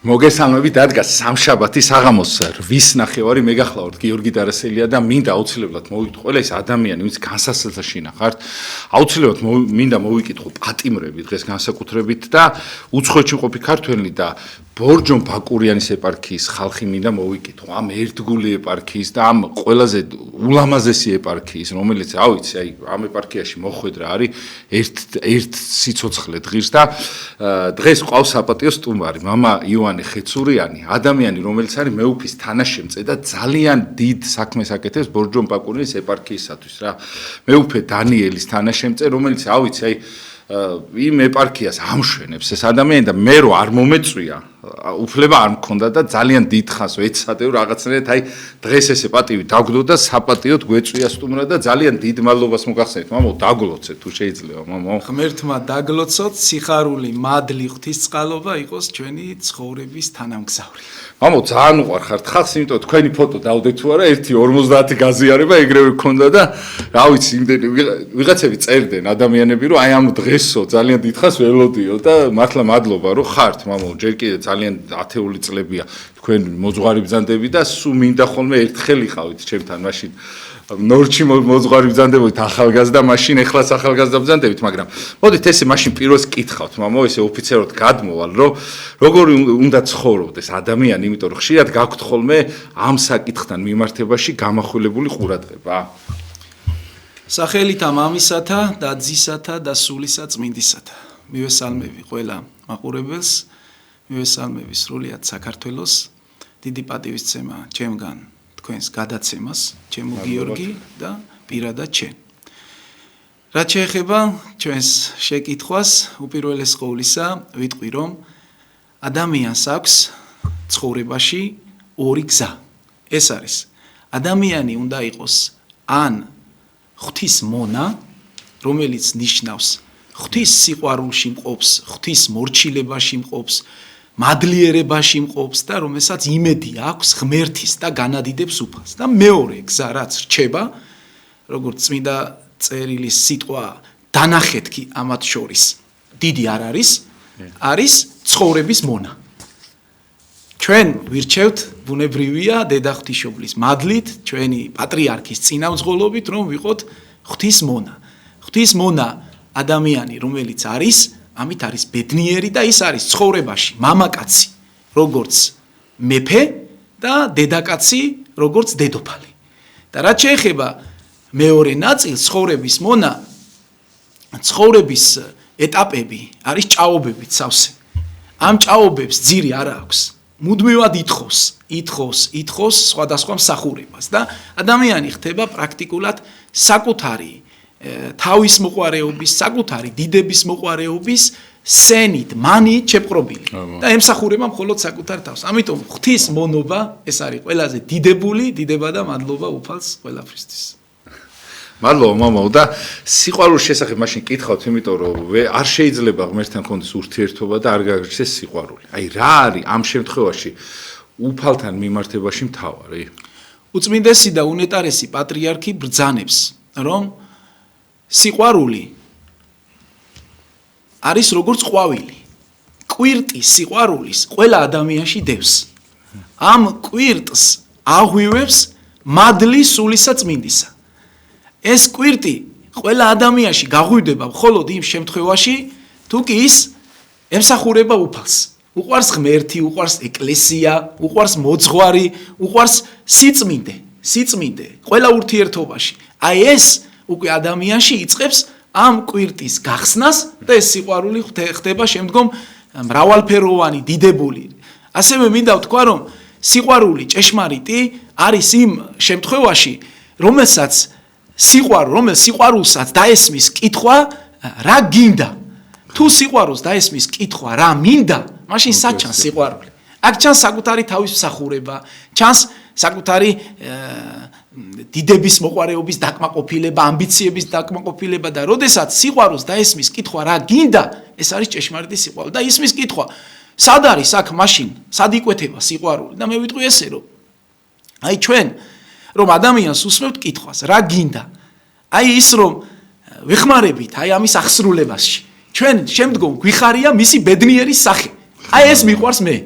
მოგესალმებით, დადგა სამშაბათი საღამოს 8:30 მეგახლავართ გიორგი დარასელია და მინდა აუცილებლად მოვიკითხო ყველა ეს ადამიანი, ვინც განსასწრებელში ნახართ, აუცილებლად მინდა მოვიკითხო პატიმრები დღეს განსაკუთრებით და უცხოეთში მყოფი ქართველი და ბორჯონ ბაკურიანის ეპარქიის ხალხი მინდა მოვიკითხო ამ ერთგული ეპარქიის და ამ ყველაზე ულამაზესი ეპარქიის, რომელიც ამ ეპარქიაში მოხვედრა არის ერთ სიცოცხლე დღის და დღეს ყავს საპატიო სტუმარი მამა ივანე ხეცურიანი, ადამიანი, რომელიც არის მეუფის თანაშემწე და ძალიან დიდ საქმეს აკეთებს ბორჯონ ბაკურიანის ეპარქიისათვის რა. მეუფე დანიელის თანაშემწე, რომელიც იმ ეპარქიას ამშვენებს ეს ადამიანი და მე რო არ მომეწვია, უფლება არ მქონდა და ძალიან დიდხანს ვეცადე რაღაცნაირად დღეს ესე პატივი დაგვდო და საპატიოდ გვეწვია სტუმრად და ძალიან დიდ მადლობას მოგახსენებთ მამო დაგლოცეთ თუ შეიძლება მამო ღმერთმა დაგლოცოთ სიხარული მადლი ღვთისწყალობა იყოს ჩვენი ცხოვრების თანამგზავრი მამო ძალიან უყვარხართ ხალხს იმიტომ თქვენი ფოტო დავდეთ თუ არა 1:50 გაზიარება ეგრევე გქონდა და რა ვიცი იმდენი ვიღაცები წერდნენ ადამიანები რომ ამ დღესო ძალიან დიდხანს ველოდიო და მართლა მადლობა რომ ხართ მამო ჯერ კიდე ძალიან ათეული წლებია თქვენ მოძღვარი ბრძანდები და სულ მინდა ხოლმე ერთხელ იყავით ჩემთან მაშინ ნორჩი მოძღვარი ბრძანდებოდით ახალგაზრდა მაშინ ეხლაც ახალგაზრდა ბრძანდებით მაგრამ მოდით ესე მაშინ პირველს კითხავთ მამო ესე ოფიცერად გადმოვალ რომ როგორ უნდა ცხოვრობდეს ადამიანი იმიტომ რომ ხშირად გაქვთ ხოლმე ამ საკითხთან მიმართებაში გამახვილებული ყურადღება სახელითა მამისათა და ძისათა და სულისა წმინდისათა მივესალმები ყველა მაყურებელს მივესალმები სრულიად საქართველოს დიდი პატივისცემა ჩემგან თქვენს გადაცემას ჩემო გიორგი და პირადად ჩემ რაც შეეხება ჩვენს შეკითხვას უპირველეს ყოვლისა ვიტყვი რომ ადამიანს აქვს ცხოვრებაში ორი გზა ეს არის ადამიანი უნდა იყოს ან ღვთის მონა რომელიც ნიშნავს ღვთის სიყვარულში მყოფს ღვთის მორჩილებაში მყოფს მადლიერებაში მყოფს და რომელსაც იმედი აქვს ღმერთის და განადიდებს უფალს და მეორე გზა რაც რჩება როგორც წმინდა წერილის სიტყვა დანახეთქი ამათ შორის დიდი არ არის ცხოვრების მონა ჩვენ ვირჩევთ ბუნებრივია დედა ღვთისმშობლის მადლით ჩვენი პატრიარქის წინამძღოლობით რომ ვიყოთ ღვთის მონა ღვთის მონა ადამიანი რომელიც არის ამით არის ბედნიერი და ის არის ცხოვრებაში მამაკაცი როგორც მეფე და დედაკაცი როგორც დედოფალი და რაც შეეხება მეორე ნაწილს ცხოვრების მონა ცხოვრების ეტაპები არის ჭაობებით სავსე ამ ჭაობებს ძირი არ აქვს მუდმივად ითხოვს სხვადასხვა მსახურებას და ადამიანი ხდება პრაქტიკულად საკუთარი თავის მოყვარეობის, საკუთარი დიდების მოყვარეობის სენით, მანით შეპყრობილი და ემსახურება მხოლოდ საკუთარ თავს. ამიტომ ღვთის მონობა ეს არის ყველაზე დიდება და მადლობა უფალს ყველაფრისთვის. მადლობა მამაო და სიყვარულის შესახებ მაშინ კითხავთ, იმიტომ რომ არ შეიძლება ღმერთთან კონდეს ურთიერთობა და არ გაგრძელდეს სიყვარული. აი რა არის ამ შემთხვევაში უფალთან მიმართებაში მთავარი? უწმინდესი და უნეტარესი პატრიარქი ბრძანებს, რომ სიყვარული არის როგორც ყვავილი. კვირტი სიყვარულის ყველა ადამიანში დევს. ამ კვირტს აღვივებს მადლი სულისა წმინდისა. ეს კვირტი ყველა ადამიანში გაღვივდება მხოლოდ იმ შემთხვევაში, თუ კი ის ემსახურება უფალს. უყვარს ღმერთი, უყვარს ეკლესია, უყვარს მოძღვარი, უყვარს სიწმინდე ყველა ურთიერთობაში. აი ეს უკვე ადამიანში იწყებს ამ კვირტის გახსნას და ეს სიყვარული ხდება შემდგომ მრავალფეროვანი, დიდებული. ასევე მინდა ვთქვა, რომ სიყვარული ჭეშმარიტი არის იმ შემთხვევაში, რომელსაც სიყვარულსაც დაესმის კითხვა რა გინდა. თუ სიყვარულს დაესმის კითხვა რა მინდა, მაშინ საჩანს სიყვარული. აქ ჩანს საკუთარი თავის მსახურება, ჩანს საკუთარი დიდების მოყვარეობის დაკმაყოფილება, ამბიციების დაკმაყოფილება და როდესაც სიყვარულს დაესმის კითხვა რა გინდა, ეს არის ჭეშმარიტი სიყვარული და ისმის კითხვა სად არის აქ მაშინ, სად იკვეთება სიყვარული და მე ვიტყვი ესე რომ აი ჩვენ რომ ადამიანს უსმევთ კითხვას რა გინდა, აი ის რომ ვეხმარებით აი ამის ახსრულებაში ჩვენ შემდგომ გვიხარია მისი ბედნიერი სახე, აი ეს მიყვარს მე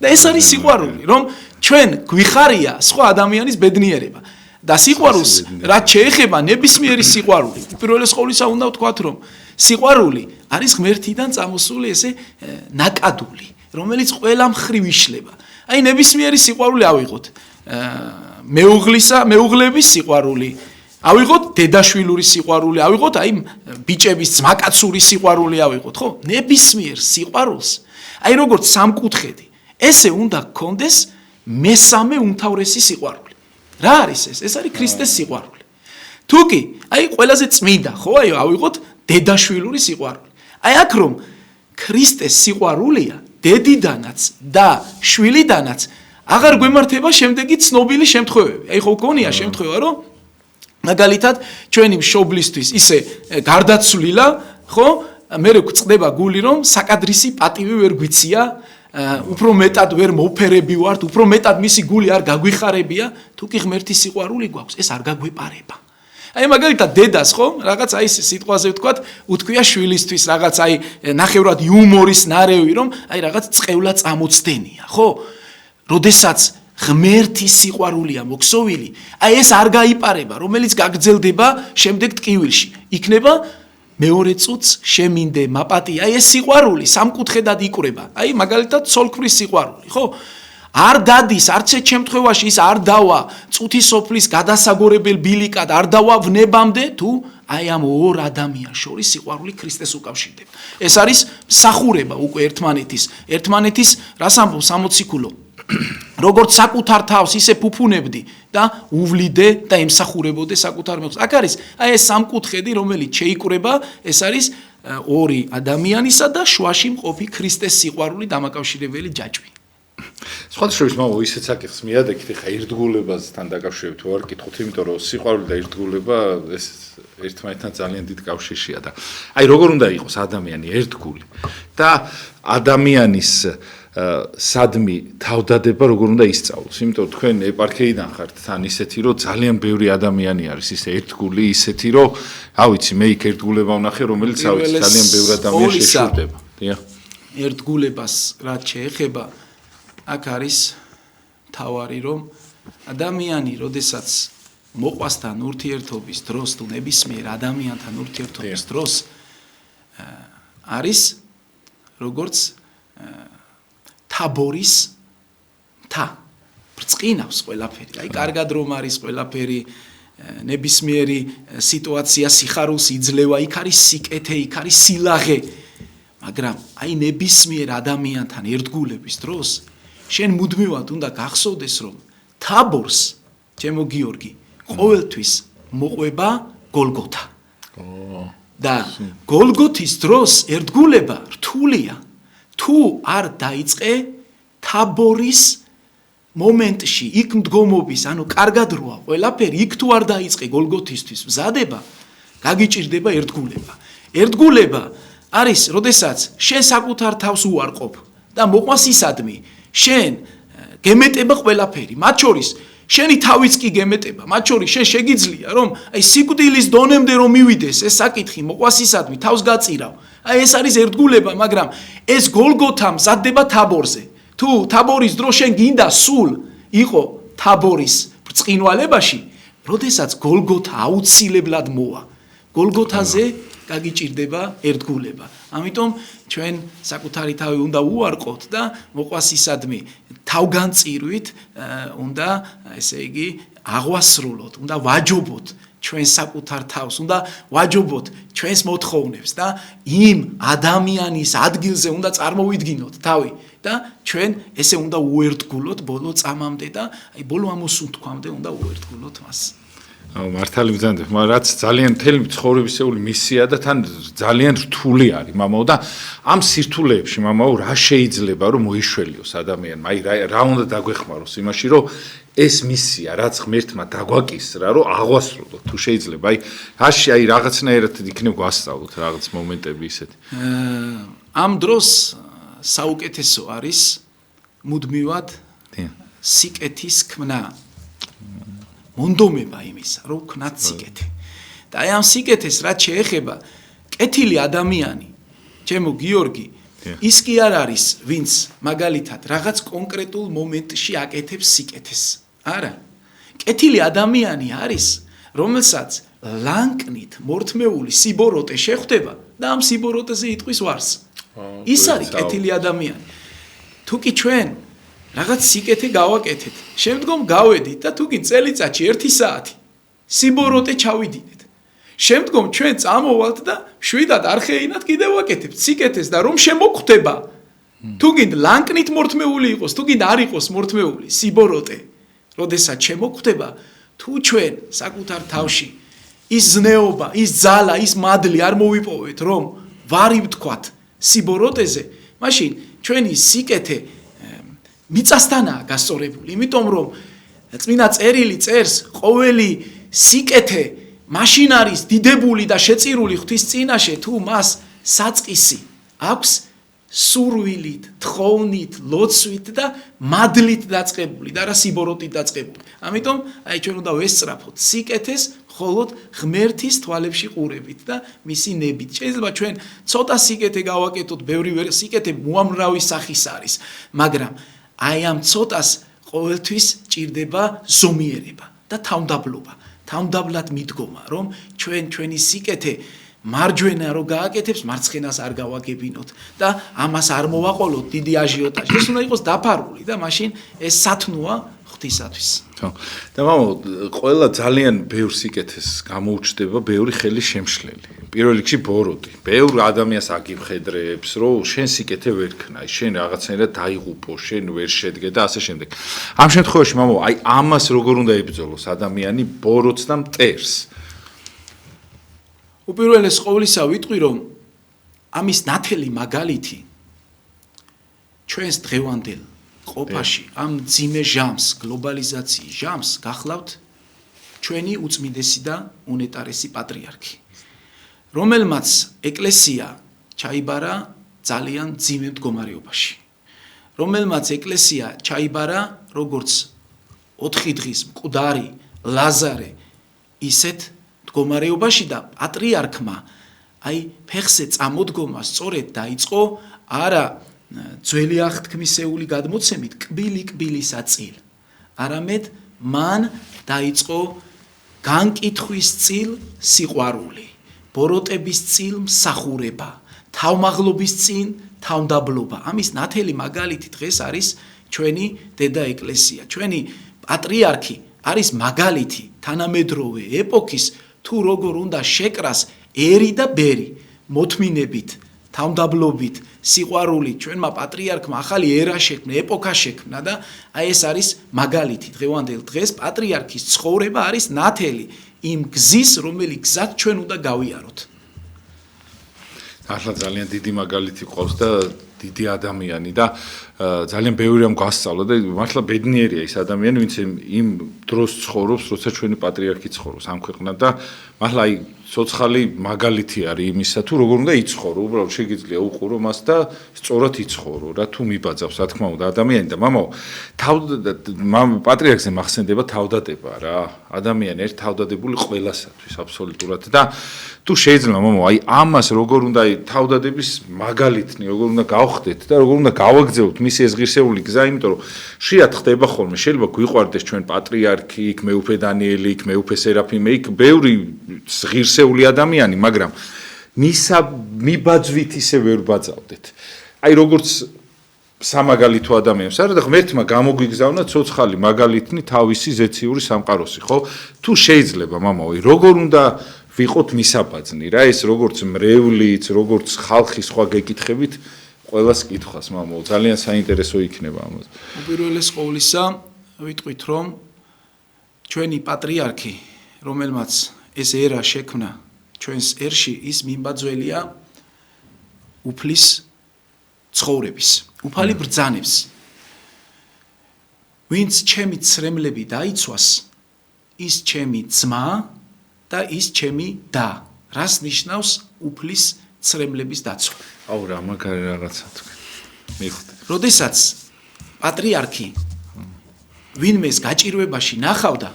და ეს არის სიყვარული, რომ ჩვენ გვიხარია სხვა ადამიანის ბედნიერება. და სიყვარულს რაც შეეხება ნებისმიერი სიყვარული, პირველეს ყოვლისა უნდა ვთქვათ, რომ სიყვარული არის ღმერთიდან წამოსული ესე ნაკადული, რომელიც ყველა მხრივ იშლება. აი ნებისმიერი სიყვარული ავიღოთ. მეუღლების სიყვარული, ავიღოთ დედაშვილური სიყვარული, ავიღოთ აი ბიჭების ძმაკაცური სიყვარული ავიღოთ, ხო? ნებისმიერ სიყვარულს, აი როგორც სამკუთხედი, ესე უნდა გქონდეს მესამე უმთავრესი სიყვარული. რა არის ეს? ეს არის ქრისტეს სიყვარული. თუკი, აი ყველაზე წმინდა, ხო, აი ავიღოთ დედაშვილური სიყვარული. აი აქ რომ ქრისტეს სიყვარულია, დედიდანაც და შვილიდანაც აღარ გვემართება შემდეგი ცნობილი შემთხვევები. აი ხო გქონია შემთხვევა, რომ მაგალითად ჩვენი მშობლისთვის ისე გარდაცვლილა, ხო? მე გვწდება გული, რომ საკადრისი პატივი ვერ გვიცია, უფრო მეტად ვერ მოფერები ვართ, უფრო მეტად მისი გული არ გაგვიხარებია, თუ კი ღმერთის სიყვარული გვაქვს, ეს არ გაგვეპარება. აი მაგალითად დედას ხო, რაღაც აი ეს სიტყვაზე ვთქვათ, უთქვია შვილისთვის რაღაც აი ნახევრად იუმორის ნარევი, რომ აი რაღაც წყევლა წამოცდენია, ხო? როდესაც ღმერთის სიყვარულია მოქსოვილი, აი ეს არ გაიპარება, რომელიც გაგრძელდება შემდეგ ტკივილში. იქნება მეორე წუთს შემინდე მაპატი, აი ეს სიყვარული სამკუთხედად იკვრება. აი მაგალითად ცოლქმრის სიყვარული, ხო? არ დადის, არც ერთ შემთხვევაში ის არ დავა წუთის სოფლის გადასაგორებელ ბილიკად, არ დავა ვნებამდე, თუ აი ამ ორ ადამიანს შორის სიყვარული ქრისტეს უკავშირდება. ეს არის მსახურება უკვე ერთმანეთის რას ამბობს 60 ქულო. როგორც საკუთარ თავს ისე ფუფუნებდი და უვლიდე და ემსახურებოდე საკუთარ მეგობრს. აქ არის აი ეს სამკუთხედი, რომელიც შეიკვრება, ეს არის ორი ადამიანისა და შუაში მყოფი ქრისტეს სიყვარული დამაკავშირებელი ჯაჭვი. სხვათა შორის მამა ისეც აკითხს მიადექით, ხა ერთგულებასთან დაკავშირებით ვარ კითხოთ, იმიტომ რომ სიყვარული და ერთგულება ეს ერთმანეთთან ძალიან დიდ კავშირშია და აი როგორ უნდა იყოს ადამიანი ერთგული და ადამიანის სადმი თავდადება როგორ უნდა ისწავლოს, იმიტომ რომ თქვენ ეპარქიიდან ხართ თან ისეთი, რომ ძალიან ბევრი ადამიანი არის ისე ერთგული, ისეთი, რომ რა ვიცი, მე იქ ერთგულება ვნახე, რომელიც რა ვიცი, ძალიან ბევრი ადამიანი შეშურდება. დიახ. ერთგულებას რაც შეეხება, აქ არის თავარი, რომ ადამიანი, როდესაც მოყვასთან ურთიერთობის დროს, თუ ნებისმიერ ადამიანთან ურთიერთობის დროს არის როგორც თაბორის მთა ბრწყინავს ყველაფერი. აი კარგად რომ არის ყველაფერი, ნებისმიერი სიტუაცია სიხარულს იძლევა, იქ არის სიკეთე, იქ არის სილაღე, მაგრამ აი ნებისმიერ ადამიანთან ერთგულების დროს შენ მუდმივად უნდა გახსოვდეს, რომ თაბორს, ჩემო გიორგი, ყოველთვის მოყვება გოლგოთა. და გოლგოთის დროს ერთგულება რთულია. თუ არ დაიწყე თაბორის მომენტში, იქ მდგომობის, ანუ კარგად როა, ყველაფერი, იქ თუ არ დაიწყე გოლგოთისთვის მზადება, გაგიჭირდება ერთგულება. ერთგულება არის, როდესაც შენ საკუთარ თავს უარყოფ და მოყვას ისადმი, შენ გემეტება ყველაფერი, მათ შორის შენი თავიც კი გემეტება, მათ შორის შენ შეგიძლია, რომ აი სიკვდილის დონემდე რომ მივიდეს ეს საკითხი, მოყვას ისადმი, თავს გაწირავ. აი ეს არის ერთგულება, მაგრამ ეს გოლგოთა მზადდება თაბორზე. თუ თაბორის დრო შენ გინდა სულ იყო თაბორის ბრწყინვალებაში, როდესაც გოლგოთა აუცილებლად მოვა. გოლგოთაზე გაგიჭირდება ერთგულება. ამიტომ ჩვენ საკუთარი თავი უნდა უარყოთ და მოყვას ისადმი თავგანწირვით უნდა ესე იგი აღვასრულოთ, უნდა ვაჯობოთ ჩვენ საკუთარ თავს, უნდა ვაჯობოთ ჩვენს მოთხოვნებს და იმ ადამიანის ადგილზე უნდა წარმოვიდგინოთ თავი და ჩვენ ესე უნდა უერთგულოთ ბოლო წამამდე და აი ბოლო ამოსუნთქვამდე უნდა უერთგულოთ მას. მართალი მზადებ, მაგრამ რაც ძალიან მთელი ცხოვრებისეული მისია და თან ძალიან რთული არის, მამაო და ამ სირთულეებში, მამაო, რა შეიძლება რომ მოიშველიოს ადამიანმა? აი რა უნდა დაგვეხმაროს იმაში, რომ ეს მისია, რაც ღმერთმა დაგვაკისრა, რომ აღვასრულოთ, თუ შეიძლება, აი რაში აი რაღაცნაირად იქნებ გვასწავლოთ რაღაც მომენტები ისეთი. ამ დროს საუკეთესო არის მუდმივად სიკეთის ქმნა. მონდომება იმისა, რომ ვქნათ სიკეთე. და აი ამ სიკეთეს რაც შეეხება, კეთილი ადამიანი, ჩემო გიორგი, ის კი არ არის, ვინც მაგალითად რაღაც კონკრეტულ მომენტში აკეთებს სიკეთეს. არა. კეთილი ადამიანი არის, რომელსაც ლანკნით მორთმეული სიბოროტე შეხვდება და ამ სიბოროტეზე იტყვის ვარს. ის არის კეთილი ადამიანი. თუ კი ჩვენ რაღაც სიკეთე გავაკეთეთ, შემდგომ გავედით და თუ კი წელიწადში 1 საათი სიბოროტე ჩავიდიდეთ. შემდგომ ჩვენ წამოვალთ და შვიდად არხეინად კიდევ ვაკეთებთ სიკეთეს და რომ შემოგხვდება. თუ გინდა ლანკნით მორთმეული იყოს, თუ გინდა არ იყოს მორთმეული სიბოროტე, როდესაც შემოგხვდება, თუ ჩვენ საკუთარ თავში ის ზნეობა, ის ძალა, ის მადლი არ მოვიპოვეთ, რომ ვარი ვთქვათ სიბოროტეზე, მაშინ ჩვენი სიკეთე მიწასთანაა გასწორებული, იმიტომ რომ წმინდა წერილი წერს, ყოველი სიკეთე მაშინ არის დიდებული და შეწირული ღვთის წინაშე, თუ მას საწყისი აქვს სურვილით, თხოვნით, ლოცვით და მადლით დაწყებული და რა სიბოროტით დაწყებული. ამიტომ აი ჩვენ უნდა ვესწრაფოთ სიკეთეს მხოლოდ ღმერთის თვალებში ყურებით და მისი ნებით. შეიძლება ჩვენ ცოტა სიკეთე გავაკეთოთ, ბევრი სიკეთე უამრავი სახის არის, მაგრამ აი ამ ცოტას ყოველთვის ჭირდება ზომიერება და თავმდაბლობა. თავმდაბლად მიდგომა, რომ ჩვენი სიკეთე მარჯვენა რო გააკეთებს, მარცხენას არ გავაგებინოთ და ამას არ მოვაყოლოთ დიდი აჟიოტაჟი. ეს უნდა იყოს დაფარული და მაშინ ეს სათნოა ღვთისათვის. და მამო, ყველა ძალიან ბევრ სიკეთეს გამოუჩნდება, ბევრი ხელი შემშლელი. პირველ რიგში ბოროტი. ბევრ ადამიანს აგიმხედრებს, რომ შენ სიკეთე ვერ ქნა, შენ რაღაცნაირად დაიღუპო, შენ ვერ შედგე და ასე შემდეგ. ამ შემთხვევაში მამო, აი ამას როგორ უნდა ებრძოლოს ადამიანი ბოროტს და მტერს? უპირველეს ყოვლისა ვიტყვი, რომ ამის ნათელი მაგალითი ჩვენს დღევანდელ ყოფაში, ამ ძიმე ჟამს, გლობალიზაციის ჟამს გახლავთ ჩვენი უწმიდესი და უნეტარესი პატრიარქი, რომელმაც ეკლესია ჩაიბარა ძალიან ძიმე მდგომარეობაში, რომელმაც ეკლესია ჩაიბარა როგორც 4 დღის მკვდარი ლაზარე ისეთ მდგომარეობაში და პატრიარქმა აი ფეხზე წამოდგომა სწორედ დაიწყო არა ძველი აღთქმისეული გადმოცემით კბილი-კბილისა წილ, არამედ მან დაიწყო განკითხვის წილ სიყვარული, ბოროტების წილ მსახურება, თავმაღლობის წინ თავმდაბლობა. ამის ნათელი მაგალითი დღეს არის ჩვენი დედა ეკლესია. ჩვენი პატრიარქი არის მაგალითი თანამედროვე ეპოქის, თუ როგორ უნდა შეკრას ერი და ბერი, მოთმინებით, თავმდაბლობით, სიყვარულით. ჩვენმა პატრიარქმა ახალი ერა შექმნა, ეპოქა შექმნა და აი ეს არის მაგალითი. დღევანდელ დღეს პატრიარქის ცხოვრება არის ნათელი იმ გზის, რომელიც გზად ჩვენ უნდა გავიაროთ. ახლა ძალიან დიდი მაგალითი ყავს და დიდი ადამიანი და ძალიან ბევრი ამ გასწავლა და მართლა ბედნიერია ის ადამიანი, ვინც იმ დროს ცხოვრობს, როცა ჩვენი პატრიარქი ცხოვრობს ამ ქვეყნად და მართლა აი ცოცხალი მაგალითი არის იმისა, თუ როგორ უნდა იცხოვრო, უბრალოდ შეგიძლია უყურო მას და სწორად იცხოვრო რა, თუ მიბაძავს, რა თქმა უნდა, ადამიანი და მამაო, პატრიარქზე მახსენდება თავდადება რა, ადამიანი ერთ თავდადებული ყველასათვის აბსოლუტურად და თუ შეიძლება მამაო, აი ამას როგორ უნდა თავდადების მაგალითნი, როგორ უნდა გავხდეთ და როგორ უნდა გავაგზავნოთ მისი ეს ღირსეული გზა, იმიტომ რომ შეათ ხდება ხოლმე, შეიძლება გვიყვარდეს ჩვენ პატრიარქი, იქ მეუფე დანიელი, იქ მეუფე სერაფიმე, იქ ბევრი ღირსეული ადამიანი, მაგრამ მისა მიბაძვით ისე ვერ ბაძავდეთ. აი როგორც სამაგალითო ადამიანს არა და ღმერთმა გამოგვიგზავნა ცოცხალი მაგალითნი თავისი ზეციური სამყაროსი, ხო? თუ შეიძლება მამაო, როგორ უნდა ვიყოთ მისაბაძნი რა, ეს როგორც მრევლიც, როგორც ხალხი სხვა გეკითხებით, ყველას კითხავს მამაო, ძალიან საინტერესო იქნება ამაზე. უპირველეს ყოვლისა ვიტყვით, რომ ჩვენი პატრიარქი, რომელმაც ეს ერა შექმნა ჩვენს ერში, ის მიმბაძველია უფლის ცხოვრების, უფალი ბრძანებს. ვინც ჩემი ცრემლები დაიცვას, ის ჩემი ძმა და ის ჩემი და. რას ნიშნავს უფლის ცრემლების დაცვა? აუ რა მაგარი რაღაცა თქვენ. მიხდე. როდესაც პატრიარქი ვინმეს გაჭირვებაში ნახავდა,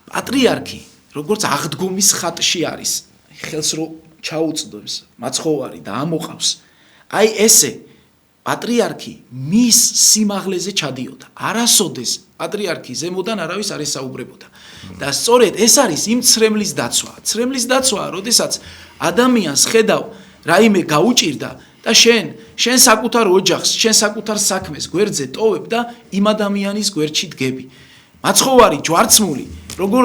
პატრიარქი როგორც აღდგომის ხატში არის, ხელს რო ჩაუწდებს, მაცხოვარი და ამოყავს, აი ესე პატრიარქი მის სიმაღლეზე ჩადიოდა. არასოდეს პატრიარქი ზემოდან არავის არ ესაუბრებოდა. და სწორედ ეს არის იმ ცრემლის დაცვა. ცრემლის დაცვა, როდესაც ადამიანს ხედავ რაიმე გაუჭირდა და შენ საკუთარ ოჯახს, შენ საკუთარ საქმეს გვერდზე ტოვებ და იმ ადამიანის გვერდში დგები. მაცხოვარი ჯვარცმული, როგორ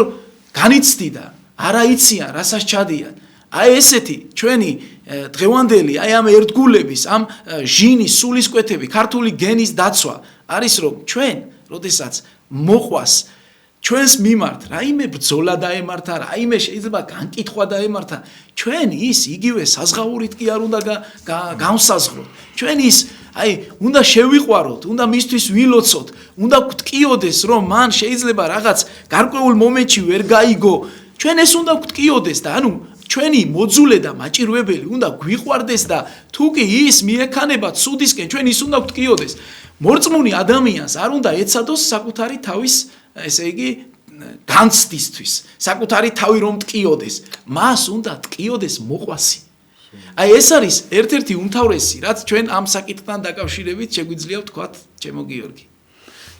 განიცდი და არა იციან, რასაც ჩადიან. აი ესეთი ჩვენი დღევანდელი აი ამ ერთგულების, ამ ჟინის სულისკვეთები, ქართული გენის დაცვა არის რომ ჩვენ, როდესაც მოყვას ჩვენს მიმართ რაიმე ბრძოლა დაემართა, რაიმე შეიძლება განკითხვა დაემართა, ჩვენ ის იგივე საზღაურით კი არ უნდა გავსაზღვროთ. ჩვენ ის აი უნდა შევიყვაროთ, უნდა მისთვის ვილოცოთ, უნდა გვტკიოდეს რომ მან შეიძლება რაღაც გარკვეულ მომენტში ვერ გაიგო. ჩვენ ეს უნდა გვტკიოდეს და ანუ ჩვენი მოძულე და მაჭირვებელი უნდა გვიყვარდეს და თუ კი ის მიექანება ცუდისკენ ჩვენ ის უნდა გვტკიოდეს. მორწმუნე ადამიანს არ უნდა ეცადოს საკუთარი თავის ესე იგი განცდისთვის, საკუთარი თავი რომ ტკიოდეს, მას უნდა ტკიოდეს მოყვასი. აი ეს არის ერთ-ერთი უმთავრესი, რაც ჩვენ ამ საკითხთან დაკავშირებით შეგვიძლია ვთქვათ, ჩემო გიორგი.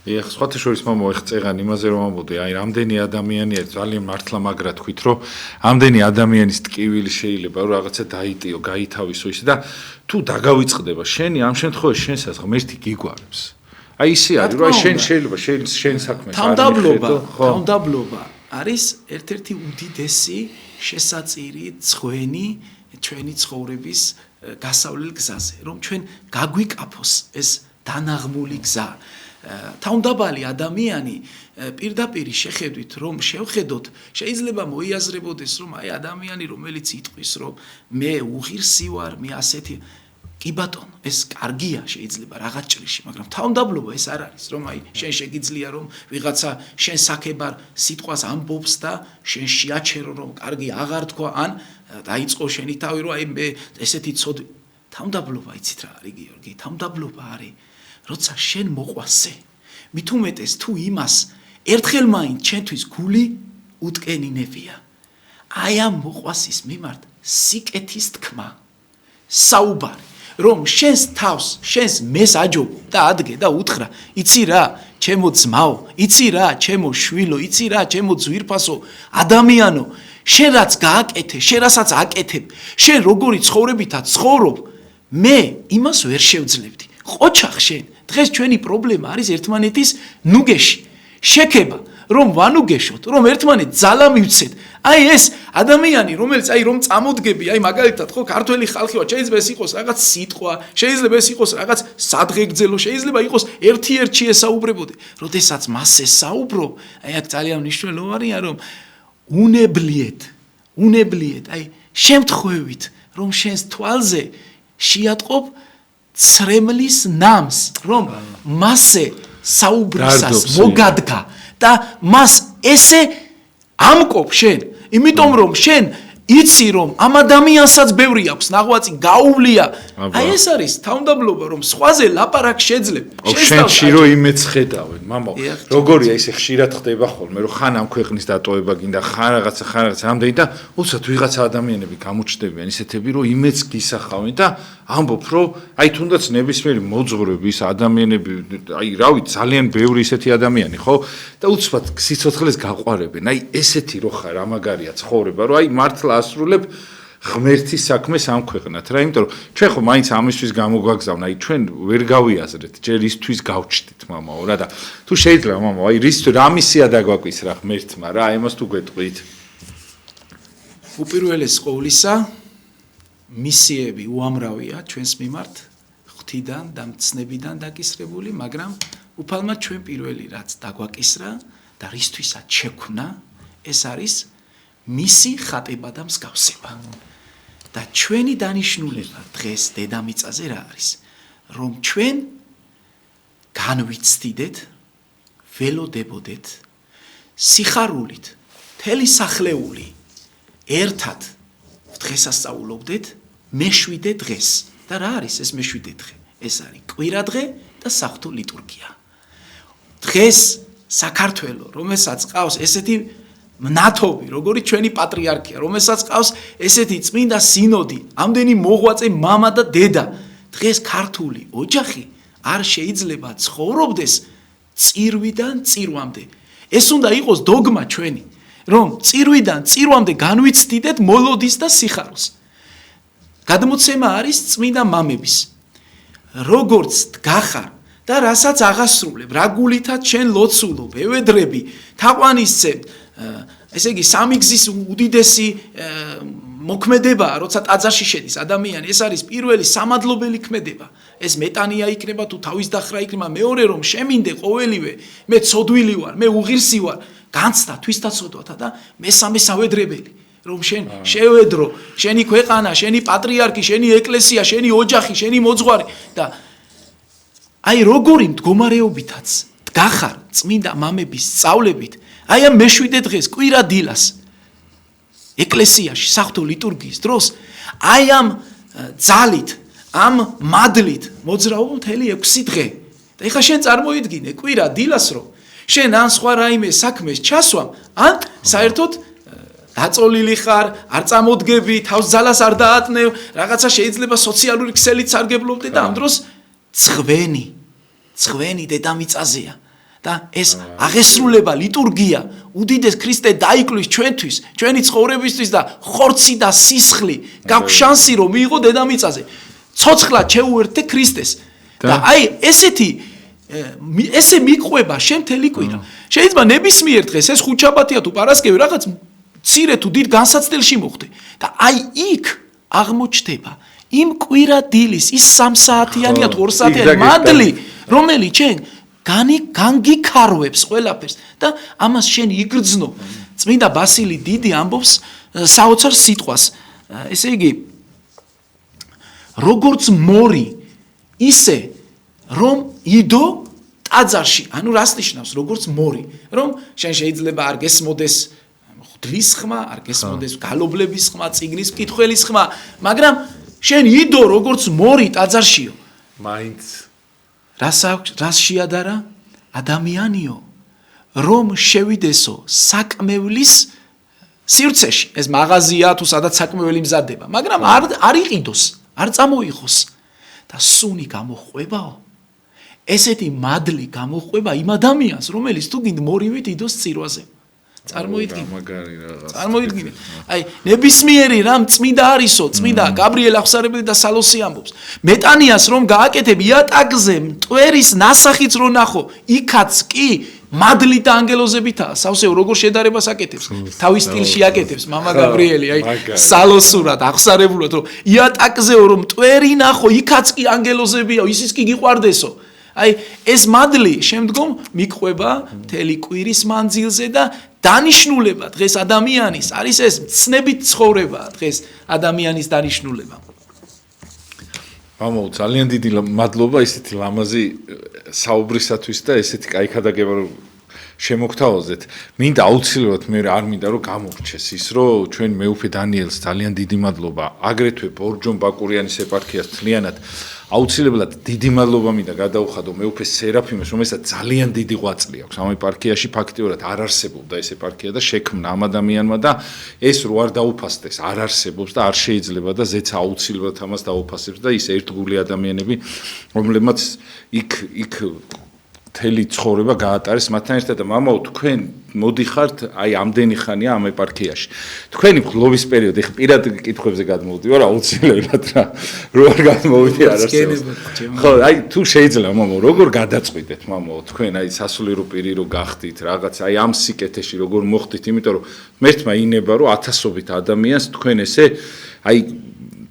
ეხლა სხვათა შორის მოიხწეგან იმაზე რომ ამბობდი, აი რამდენი ადამიანი არის ძალიან მართლა მაგრა თქვით, რომ ამდენი ადამიანის ტკივილი შეიძლება რომ რაღაცა დაიტიო, გაითავისო ისე და თუ დაგავიწყდება შენი ამ შემთხვევაში შენსაც ღმერთი გიგვარებს. აი ისე არის, რომ შენ შეიძლება შენ საქმეს თავდაბლობა არის ერთ-ერთი უდიდესი შესაწირი ძღვენი ჩვენი ცხოვრების გასავლელ გზაზე, რომ ჩვენ გაგვიკაფოს ეს დანაღმული გზა. თავდაბალი ადამიანი პირდაპირ შეხედვით რომ შევხედოთ, შეიძლება მოიაზრებოდეს რომ აი ადამიანი რომელიც იტყვის რომ მე უღირსი ვარ, მე ასეთი კი ბატონო, ეს კარგია შეიძლება რაღაც ჭრიში, მაგრამ თავდაბლობა ეს არ არის, რომ აი შენ შეგიძლია რომ ვიღაცა შენ საქებარ სიტყვას ამბობს და შენ შეაჩერო რომ კარგი აღარ თქვა, ან დაიწყო შენი თავი რომ აი მე ესეთი ცოდი. თავდაბლობა იცით რა არის გიორგი? თავდაბლობა არის როცა შენ მოყვასე, მით უმეტეს თუ იმას ერთხელ მაინც ჩვენთვის გული უტკენინებია. აი ამ მოყვასის მიმართ სიკეთის თქმა, საუბარი, რომ შენს თავს, შენს მეს აჯობო და ადგე და უთხრა, იცი რა, ჩემო ძმაო, იცი რა, ჩემო შვილო, იცი რა, ჩემო ძვირფასო, ადამიანო, შენ რაც გააკეთე, შენ რასაც აკეთებ, შენ როგორი ცხოვრებითაც ცხოვრობ, მე იმას ვერ შევძლებდი. ყოჩახ შენ დღეს ჩვენი პრობლემა არის ერთმანეთის ნუგეში, შექება, რომ ვანუგეშოთ, რომ ერთმანეთს ძალა მივცეთ. აი ეს ადამიანი, რომელიც აი რომ წამოდგები, აი მაგალითად ხო ქართველი ხალხი ვარ, შეიძლება ეს იყოს რაღაც სიტყვა, შეიძლება ეს იყოს რაღაც სადღეგრძელო, შეიძლება იყოს ერთ-ერთში ესაუბრებოდე. როდესაც მას ესაუბრო, აი აქ ძალიან მნიშვნელოვანია, რომ უნებლიეთ, აი შემთხვევით, რომ შენს თვალზე შეატყობ ცრემლის ნამს, რომ მასე საუბრისას მოგადგა და მას ესე ამკობ შენ, იმიტომ რომ შენ იცი რომ ამ ადამიანსაც ბევრი აქვს ნაღვაწი გაუვლია. აი ეს არის თავდაბლობა რომ სხვაზე ლაპარაკ შეძლებ. შენში რომ იმეც ხედავენ, მამაო. როგორია ისე ხშირად ხდება ხოლმე, რომ ხან ამ ქვეყნის დატოვება გინდა, ხან რაღაცა ამდენი და უცად ვიღაცა ადამიანები გამოჩნდებიან ისეთები, რომ იმეც გისახავენ და ამბობ, რომ აი თუნდაც ნებისმიერი მოძღვრების ადამიანები, აი რა ვიცი, ძალიან ბევრი ისეთი ადამიანი, ხო? და უცბად სიცოცხლეს გაყვარებენ. აი ესეთი რო ხარ, ამაგარია ცხოვრება, რომ აი მართლა ასრულებ ღმერთის საქმეს ამ ქვეყნად რა, იმიტომ რომ ჩვენ ხო მაინც ამისთვის გამოგვაგზავნა, აი ჩვენ ვერ გავიაზრეთ, ჯერ ისთვის გავჩდით მამაო რა და თუ შეიძლება მამაო, აი რა მისია დაგვაკვის რა ღმერთმა რა, იმას თუ გვეტყვით. უპირველეს ყოვლისა მისიები უამრავია ჩვენს მიმართ, ღვთიდან და მცნებიდან დაკისრებული, მაგრამ უფალმა ჩვენ პირველი რაც დაგვაკისრა და რისთვისაც შექმნა, ეს არის მისი ხატება და მსგავსება. და ჩვენი დანიშნულება დღეს დედამიწაზე რა არის? რომ ჩვენ განვიცდიდეთ, ველოდებოდეთ, სიხარულით, მთელი სახლეული ერთად დღესასწაულობდეთ მეშვიდე დღეს. და რა არის ეს მეშვიდე დღე? ეს არის კვირადღე და საღვთო ლიტურგია. დღეს საქართველო, რომელსაც ყავს ესეთი მნათობი, როგორიც ჩვენი პატრიარქია, რომელსაც ყავს ესეთი წმინდა სინოდი, ამდენი მოღვაწე მამა და დედა, დღეს ქართული ოჯახი არ შეიძლება ცხოვრობდეს წირვიდან წირვამდე. ეს უნდა იყოს დოგმა ჩვენი, რომ წირვიდან წირვამდე განვიცდიდეთ მოლოდის და სიხაროს. გადმოცემა არის წმინდა მამების. როგორც გახარ და რასაც აღასრულებ, რა გულითაც შენ ლოცულობ, ევედრები, თაყვანისცემ, ესე იგი სამი გზის უდიდესი მოქმედებაა, როცა ტაძარში შედის ადამიანი, ეს არის პირველი სამადლობელი ქმედება. ეს მეტანია იქნება თუ თავის დახრა იქნება, მეორე რომ შემინდე ყოველივე, მე ცოდვილი ვარ, მე უღირსი ვარ, განცდა თვისდაცოდვათა და მესამე სავედრებელი, რომ შენ შევედრო, შენი ქვეყანა, შენი პატრიარქი, შენი ეკლესია, შენი ოჯახი, შენი მოძღვარი და აი როგორი მდგომარეობითაც გახარ წმინდა მამების სწავლებით, აი ამ მეშვიდე დღეს კვირა დილას ეკლესიაში საღვთო ლიტურგიის დროს აი ამ ძალით, ამ მადლით მოძრაობ მთელი 6 დღე. და ეხლა შენ წარმოიდგინე კვირა დილას რომ შენ ან სხვა რაიმე საქმეს ჩასვამ, ან საერთოდ დაწოლილი ხარ, არ წამოდგები, თავს ძალას არ დაატნევ, რაღაცა შეიძლება სოციალური ქსელით სარგებლობდე და ამ დროს ცხვენი დედამიწაზეა. და ეს აღესრულება ლიტურგია უდიდეს ქრისტე დაიკვლის ჩვენთვის, ჩვენი ცხოვრებისთვის და ხორცი და სისხლი გაქვს შანსი რომ მიიღო დედამიწაზე. ცოცხლად შეუერთდე ქრისტეს. და აი ესე მიყვება შენ მთელი კვირა. შეიძლება ნებისმიერ დღეს ეს ხუთშაბათია თუ პარასკევი რაღაც მცირე თუ დიდ განსაცდელში მოხდე და აი იქ აღმოჩნდება იმ კვირა დილის ის 3 საათიანი თუ 2 საათიანი მადლი, რომელიც შენ განგიქარვებს ყველაფერს და ამას შენ იგრძნო. წმინდა ბასილი დიდი ამბობს საოცარ სიტყვას. ესე იგი როგორც მორი ისე რომ იდო ტაძარში, ანუ რას ნიშნავს როგორც მორი, რომ შენ შეიძლება არ გესმოდეს ღვთლის ხმა, არ გესმოდეს გალობლების ხმა, წიგნის მკითხველის ხმა, მაგრამ შენ იდო როგორც მორი ტაძარშიო. მაინც რას შეადარა ადამიანიო, რომ შევიდესო საკმევლის სივრცეში. ეს მაღაზია თუ სადაც საკმეველი მზადდება, მაგრამ არ იყიდოს, არ წამოიღოს და სუნი გამოხვებაო. ესეთი მადლი გამოხვება იმ ადამიანს, რომელიც თუ გინდ მორივით იდოს წირვაზე. წარმოიდგინე. აი ნებისმიერი რამ წმინდა არისო, წმინდა გაბრიელ აღსარებელი და სალოსი ამბობს. მეტანიას რომ გააკეთებ იატაკზე მტვერის ნასახიც რო ნახო, იქაც კი მადლი და ანგელოზებითაა. სავსეო როგორ შედარებას აკეთებს, თავის სტილში აკეთებს მამა გაბრიელი, აი სალოსურად, აღსარებულად რომ იატაკზეო რომ მტვერი ნახო, იქაც კი ანგელოზებია, ისიც კი გიყვარდესო. აი ეს მადლი შემდგომ მიყვება მთელი კვირის მანძილზე და დანიშნულება დღეს ადამიანის არის ეს მცნებით ცხოვრება დღეს ადამიანის დანიშნულება. მამო, ძალიან დიდი მადლობა ესეთი ლამაზი საუბრისათვის და ესეთი კაი ქადაგება რომ შემოგთავაზეთ. მინდა აუცილებლად მე არ მინდა რომ გამორჩეს ის რომ ჩვენ მეუფე დანიელს ძალიან დიდი მადლობა, აგრეთვე ბორჯომ ბაკურიანის ეპარქიას მთლიანად აუცილებლად დიდი მადლობა მინდა გადაუხადო მეუფე სერაფიმეს, რომელსაც ძალიან დიდი ღვაწლი აქვს ამ ეპარქიაში, ფაქტიურად არ არსებობდა ეს ეპარქია და შექმნა ამ ადამიანმა და ეს რო არ დაუფასდეს, არ არსებობს და არ შეიძლება და ზეცა აუცილებლად ამას დაუფასებს და ის ერთგული ადამიანები, რომლებმაც იქ მთელი ცხოვრება გაატარეს მათთან ერთად და მამაო თქვენ მოდიხართ აი ამდენი ხანია ამ ეპარქიაში. თქვენი გლოვის პერიოდი ხა პირად კითხვებზე გადმოვდივარ აუცილებლად რა. რო არ გადმოვიდი არ არსებობს. ხო, აი თუ შეიძლება მამაო როგორ გადაწყვიტეთ მამაო თქვენ აი სასულიერო პირი რო გახდით რაღაც აი ამ სიკეთეში როგორ მოხდით, იმიტომ რომ მერთმა ინება რომ ათასობით ადამიანს თქვენ ესე აი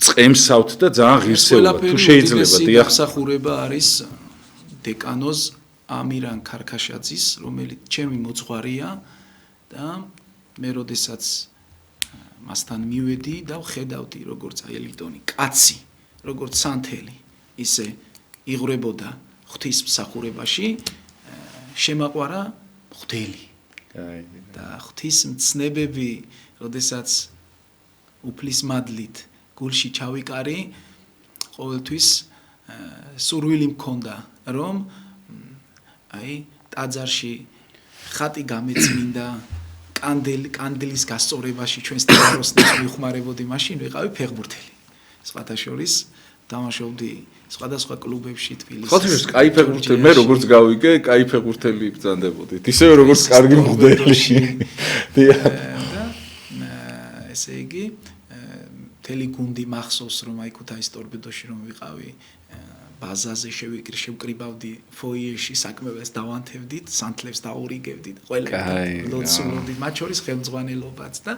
წემსავთ და ძალიან ღირსეულად თუ შეიძლება დიახ სახურება არის დეკანოზ ამირან ქარქაშაძის, რომელიც ჩემი მოძღვარია და მე როდესაც მასთან მივედი და ვხედავდი როგორც აი ელიტონი კაცი, როგორც სანთელი, ისე იღვრებოდა ღვთისმსახურებაში, შემაყვარა ღვთელი. და ღვთისმცნებები, როდესაც უფლის მადლით გულში ჩავიკარი, ყოველთვის სურვილი მქონდა, რომ აი ტაძარში ხატი გამეწმინდა კანდილის გასწორებაში ჩვენს ტაძარს მიხმარებოდი, მაშინ ვიყავი ფეხბურთელი. სხვათა შორის დამაშავდი სხვადასხვა კლუბებში თბილისში. ხოთმის კაი ფეხბურთელი მე როგორც გავიგე, კაი ფეხბურთელი ბრძანდებოდით. ისევე როგორც კარგი მღვდელი. და ესე იგი მთელი გუნდი მახსოვს რომ აი ქუთაის ტორპედოში რომ ვიყავი ბაზაზე შევკრიბავდი ფოიეში საქმეებს დავანთებდით, სანთლებს დაურიგებდით, ყველა ლოცულობდით, მათ შორის ხელმძღვანელობაც და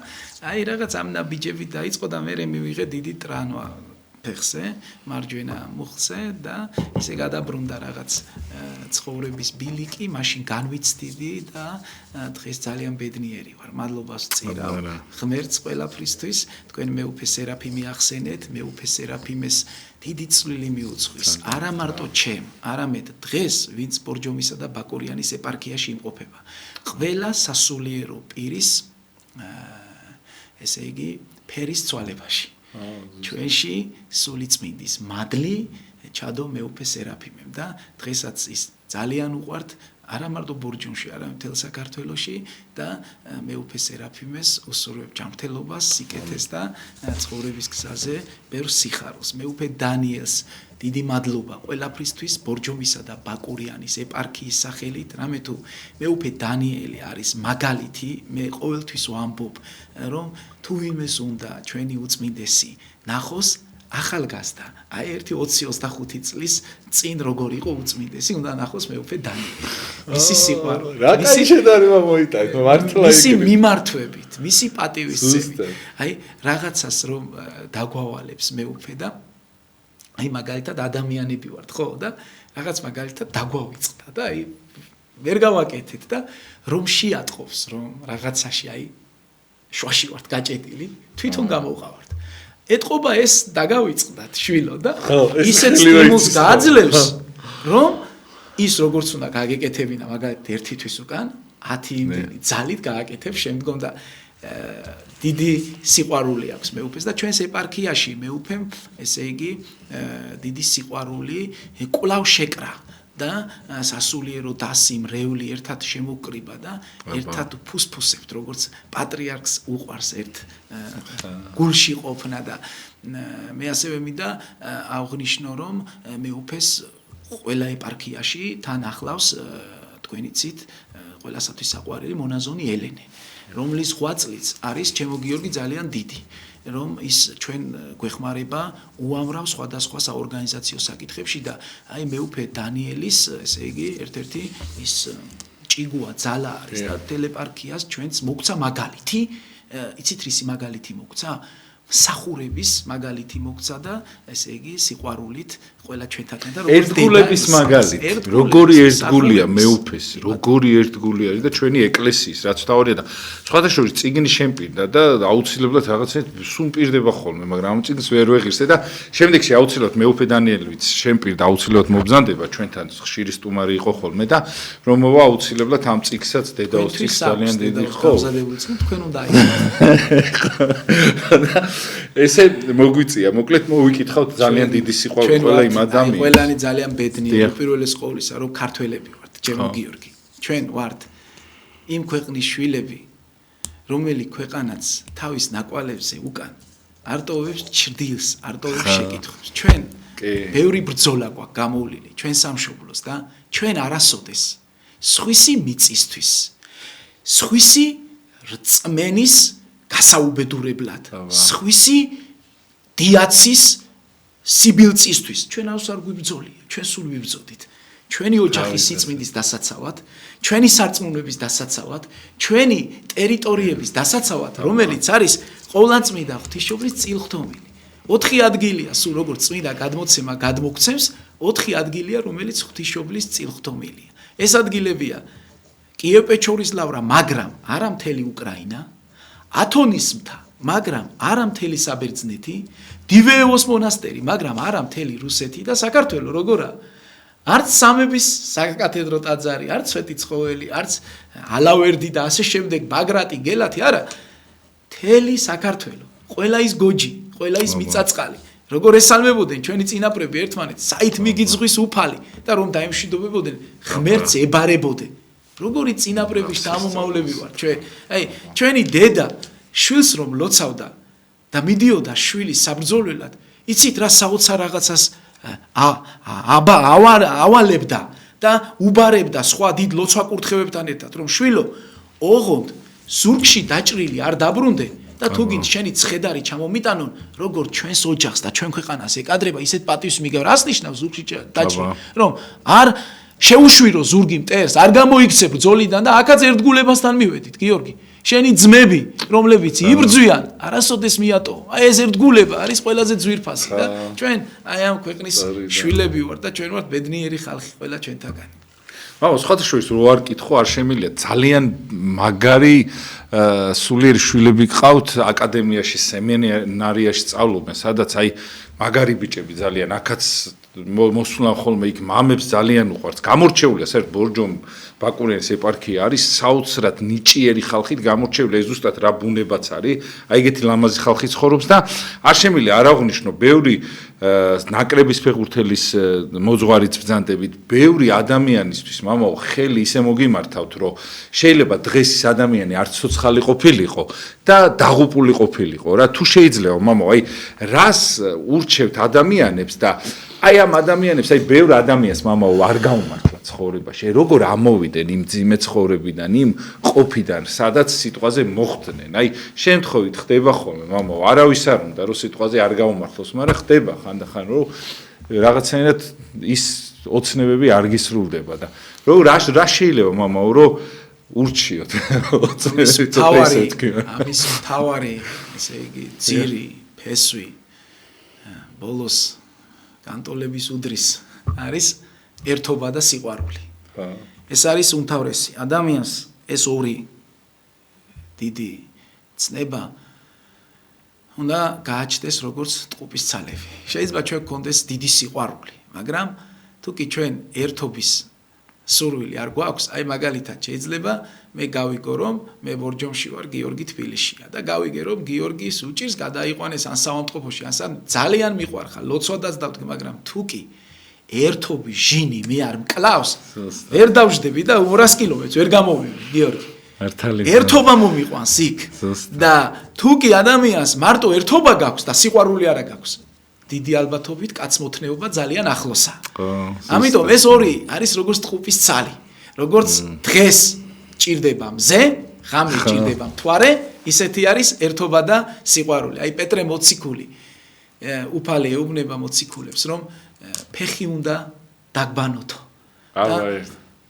აი რაღაც ამ ნაბიჯებით დაიწყო და მე მივიღე დიდი ტრანვა ფეხზე, მარჯვენა მუხლზე და ისე გადაბრუნდა რაღაც ცხოვრების ბილიკი, მაშინ განვიცდიდი და დღეს ძალიან ბედნიერი ვარ. მადლობას ვწირავ ღმერთს ყველაფრისთვის. თქვენ მეუფე სერაფიმი ახსენეთ, მეუფე სერაფიმეს დიდი წვლილი მიუძღვის. არა მარტო ჩემ, არამედ დღეს ვინც ბორჯომისა და ბაკურიანის ეპარქიაში იმყოფება. ყველა სასულიერო პირის ესე იგი ფერის ცვალებაში. ჩვენში სულიწმინდის მადლი ჩადო მეუფე სერაფიმემ და დღესაც ის ძალიან უყვართ არა მარტო ბორჯომში, არამედ მთელ საქართველოში და მეუფე სერაფიმეს უსურვებ ჯანმრთელობას, სიკეთეს და ცხოვრების გზაზე ბევრ სიხარულს. მეუფე დანიელს დიდი მადლობა ყველაფრისთვის ბორჯომისა და ბაკურიანის ეპარქიის სახელით. რამე თუ მეუფე დანიელი არის მაგალითი, მე ყოველთვის ვამბობ, რომ თუ ვინმეს უნდა ჩვენი უწმინდესი ნახოს ახალგაზრდა, აი ერთი 20-25 წლის წინ როგორ იყო უწმინდესი, უნდა ნახოს მეუფე დანიელი. მისი სიყვარული, რა კაი შედარება მოიტანო, მართლა მისი მიმართვებით, მისი პატივისცემით. აი რაღაცას რომ დაგვავალებს მეუფე და აი მაგალითად ადამიანები ვართ, ხო და რაღაც მაგალითად დაგვავიწყდა და აი ვერ გავაკეთეთ და რომ შეატყობს, რომ რაღაცაში აი შვაში ვართ გაჭედილი, თვითონ გამოვყავართ. ეთყობა ეს დაგავიწყდათ შვილო და ისეთ სტიმულს გააძლევს, რომ ის როგორც უნდა გაგეკეთებინა მაგალითად ერთი თვის უკან 10 იმდენი ძალით გააკეთებს შემდგომ და დიდი სიყვარული აქვს მეუფეს და ჩვენს ეპარქიაში მეუფემ ესე იგი დიდი სიყვარული კვლავ შეკრა და სასულიერო დასი მრევლი ერთად შემოკრიბა და ერთად ფუსფუსებთ როგორც პატრიარქს უყვარს ერთ გულში ყოფნა და მე ასევე მინდა აღვნიშნო რომ მეუფეს ყველა ეპარქიაში თან ახლავს თქვენი ცით ყველასათვის საყვარელი მონაზონი ელენე რომლის 8 წლიც არის ჩემო გიორგი ძალიან დიდი რომ ის ჩვენ გვეხმარება უამრავ სხვადასხვა საორგანიზაციო საკითხებში და აი მეუფე დანიელის ესე იგი ერთ-ერთი ის ჭიგუა ძალა არის და ტელეპარქიას ჩვენც მოგცა მაგალითი იცით რისი მაგალითი მოგცა მსახურების მაგალითი მოგცა და ესე იგი სიყვარულით ყველა ჩვენთან და ერთგულების მაგალითი როგორი ერთგულია მეუფეს როგორი ერთგული არის და ჩვენი ეკლესიის რაც თავარია და სხვადასხვა წიგნი შემპირდა და აუცილებლად რაღაცა სუმპირდება ხოლმე მაგრამ ამ წიგნს ვერ ვეღირსე და შემდეგში აუცილებლად მეუფე დანიელიც შემპირდა აუცილებლად მობრძანდება ჩვენთან ხშირი სტუმარი იყო ხოლმე და რომ მოვა აუცილებლად ამ წიგნსაც დედაოსთვის ძალიან დიდი ხო გამზადებული წიგნი თქვენ უნდა აიღოთ ესე მოგვიწია, მოკლედ მოვიკითხავთ ძალიან დიდი სიყვარული ყველა იმ ადამიანს. ყველანი ძალიან ბედნიერი, პირველეს ყოვლისა, რომ ქართველები ვართ, ჩემო გიორგი. ჩვენ ვართ იმ ქვეყნის შვილები, რომელი ქვეყანაც თავის ნაკვალებზე უკან არ ტოვებს ჭრდილს, არ ტოვებს შეკითხვებს. ჩვენ ბევრი ბრძოლა გვაქვს გამოვლილი, ჩვენ სამშობლოს და ჩვენ არასოდეს სხვისი მიწისთვის, სხვისი რწმენის გასაუბედურებლად სხვისი დიაცის სიბილწისთვის ჩვენავს არ გვიბრძოლია ჩვენ სულ ვიბრძოდით ჩვენი ოჯახის სიწმინდის დასაცავად ჩვენი სარწმუნოების დასაცავად ჩვენი ტერიტორიების დასაცავად რომელიც არის ყოვლადწმიდა ღვთისმშობლის წილხდომილი 4 ადგილია სულ როგორც წმინდა გადმოცემა გადმოგცემს 4 ადგილია რომელიც ღვთისმშობლის წილხდომილია ეს ადგილებია კიევ-პეჩორის ლავრა მაგრამ არა მთელი უკრაინა ათონის მთა, მაგრამ არა მთელი საბერძნეთი, დივეევოს მონასტერი, მაგრამ არა მთელი რუსეთი და საქართველო როგორა? არც სამების საკათედრო ტაძარი, არც სვეტიცხოველი, არც ალავერდი და ასე შემდეგ, ბაგრატი, გელათი, არა. მთელი საქართველო, ყველა ის გოჯი, ყველა ის მიწაწყალი. როგორ ესალმებოდნენ ჩვენი წინაპრები ერთმანეთს, საით მიგიძღვის უფალი და რომ დაემშვიდობებოდნენ, ღმერთს ებარებოდნენ. როგორი წინაპრების დამომავლები ვარ ჩვენ აი ჩვენი დედა შვილს რომ ლოცავდა და მიდიოდა შვილის საბრძოლველად იცით რა საოცარ რაღაცას ავალებდა და უბარებდა სხვა დიდ ლოცვა-კურთხევებთან ერთად, რომ შვილო, ოღონდ ზურგში დაჭრილი არ დაბრუნდე და თუ გინდ შენი ცხედარი ჩამომიტანონ, როგორც ჩვენს ოჯახს და ჩვენ ქვეყანას ეკადრება, ისეთ პატივს მიგებ. რას ნიშნავს ზურგში დაჭრილი? რომ არ შეუშვირო ზურგი მტერს, არ გამოიქცე ბრძოლიდან და აქაც ერთგულებასთან მივედით, გიორგი. შენი ძმები, რომლებიც იბრძვიან, არასოდეს მიატო. აი ეს ერთგულება არის ყველაზე ძვირფასი და ჩვენ აი ამ ქვეყნის შვილები ვართ და ჩვენ ვართ ბედნიერი ხალხი ყველა ჩვენთაგანი. მაგრამ სხვადასხვა რო არ კითხო, არ შემიძლია ძალიან მაგარი სულიერი შვილები გყავთ აკადემიაში, სემინარიაში სწავლობენ, სადაც აი მაგარი ბიჭები ძალიან აქაც მოსულან ხოლმე იქ მამებს ძალიან უყვართ. გამორჩეულია საერთოდ ბორჯომ ბაკურიანის ეპარქია არის საოცრად ნიჭიერი ხალხით გამორჩეული, ეს ზუსტად რა ბუნებაც არის. აი ეგეთი ლამაზი ხალხი ცხოვრობს და არ შემიძლია არ აღვნიშნო ბევრი ნაკრების ფეხბურთელის მოძღვარიც ბრძანდებით, ბევრი ადამიანისთვის მამაო ხელი ისე მოგიმართავთ, რომ შეიძლება დღეს ის ადამიანი არც ცოცხალი ყოფილიყო და დაღუპული ყოფილიყო რა. თუ შეიძლება მამაო, აი რას ურჩევთ ადამიანებს და აი ამ ადამიანებს, აი ბევრ ადამიანს მამაო არ გაუმართლა ცხოვრებაში. როგორ ამოვიდნენ იმ ძიმე ცხოვრებიდან, იმ ყოფიდან, სადაც სიტყვაზე მოხვდნენ. აი შემთხვევით ხდება ხოლმე მამაო, არავის არ უნდა რომ სიტყვაზე არ გაუმართლოს, მაგრამ ხდება ხანდახან რომ რაღაცნაირად ის ოცნებები არ გისრულდება და რომ რა შეიძლება მამაო რომ ურჩიოთ ამის თავარი, ესე იგი ძირი, ფესვი ბოლოს განტოლების უდრის არის ერთობა და სიყვარული. ეს არის უმთავრესი. ადამიანს ეს ორი დიდი ცნება უნდა გააჩნდეს როგორც ტყუპის ცალები. შეიძლება ჩვენ გქონდეს დიდი სიყვარული, მაგრამ თუ კი ჩვენ ერთობის სურვილი არ გვაქვს, აი მაგალითად შეიძლება მე გავიგო რომ მე ბორჯომში ვარ, გიორგი თბილისშია და გავიგე რომ გიორგის უჭირს გადაიყვანეს ან საავადმყოფოში, ან ძალიან მიყვარხარ, ლოცვადაც დავდგე, მაგრამ თუ კი ერთობის ჟინი მე არ მკლავს, ვერ დავждები და 200 კილომეტრს ვერ გამოვივლი, გიორგი. ერთობა მომიყვანს იქ და თუ კი ადამიანს მარტო ერთობა გაქვს და სიყვარული არა გაქვს, დიდი ალბათობით კაცმოთნეობა ძალიან ახლოსაა. ამიტომ ეს ორი არის როგორც ტყუპის ცალი. როგორც დღეს ჭირდება მზე, ღამე ჭირდება მთვარე, ისეთი არის ერთობა და სიყვარული. აი პეტრე მოციქული უფალი ეუბნება მოციქულებს, რომ ფეხი უნდა დაგბანოთო.